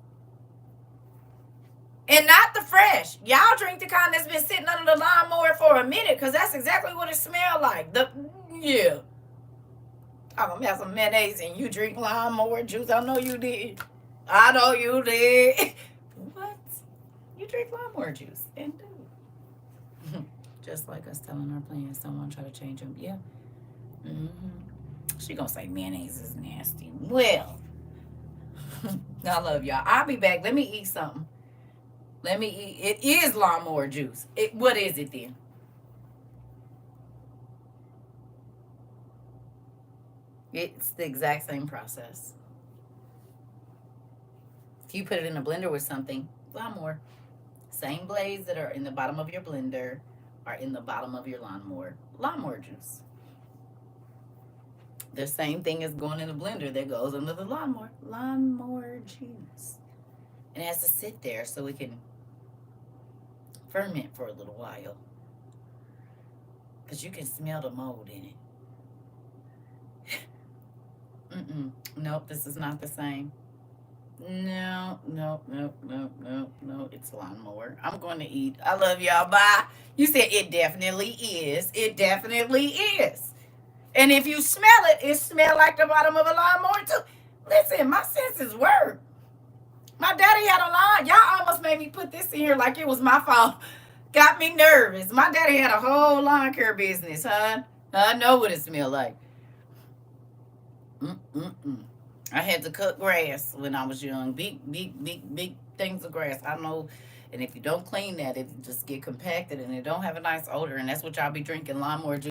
And not the fresh. Y'all drink the kind that's been sitting under the lawnmower for a minute, because that's exactly what it smells like. Yeah. Talking about some mayonnaise and you drink lawnmower juice. I know you did. I know you did. What? You drink lawnmower juice and do. Just like us telling our plans, someone try to change them. Yeah. She gonna say mayonnaise is nasty. Well, I love y'all. I'll be back. Let me eat something. Let me eat. It is lawnmower juice. What is it then? It's the exact same process. If you put it in a blender with something, lawnmower. Same blades that are in the bottom of your blender are in the bottom of your lawnmower. Lawnmower juice. The same thing as going in a blender that goes under the lawnmower. Lawnmower juice. And it has to sit there so it can ferment for a little while. Because you can smell the mold in it. Nope, this is not the same. No. It's lawnmower. I'm going to eat. I love y'all. Bye. You said it definitely is. It definitely is. And if you smell it, it smells like the bottom of a lawnmower too. Listen, my senses work. My daddy had a lawn. Y'all almost made me put this in here like it was my fault. Got me nervous. My daddy had a whole lawn care business, huh? I know what it smelled like. I had to cut grass when I was young. Big things of grass. I know. And if you don't clean that, it just get compacted and it don't have a nice odor. And that's what y'all be drinking, lawnmower juice.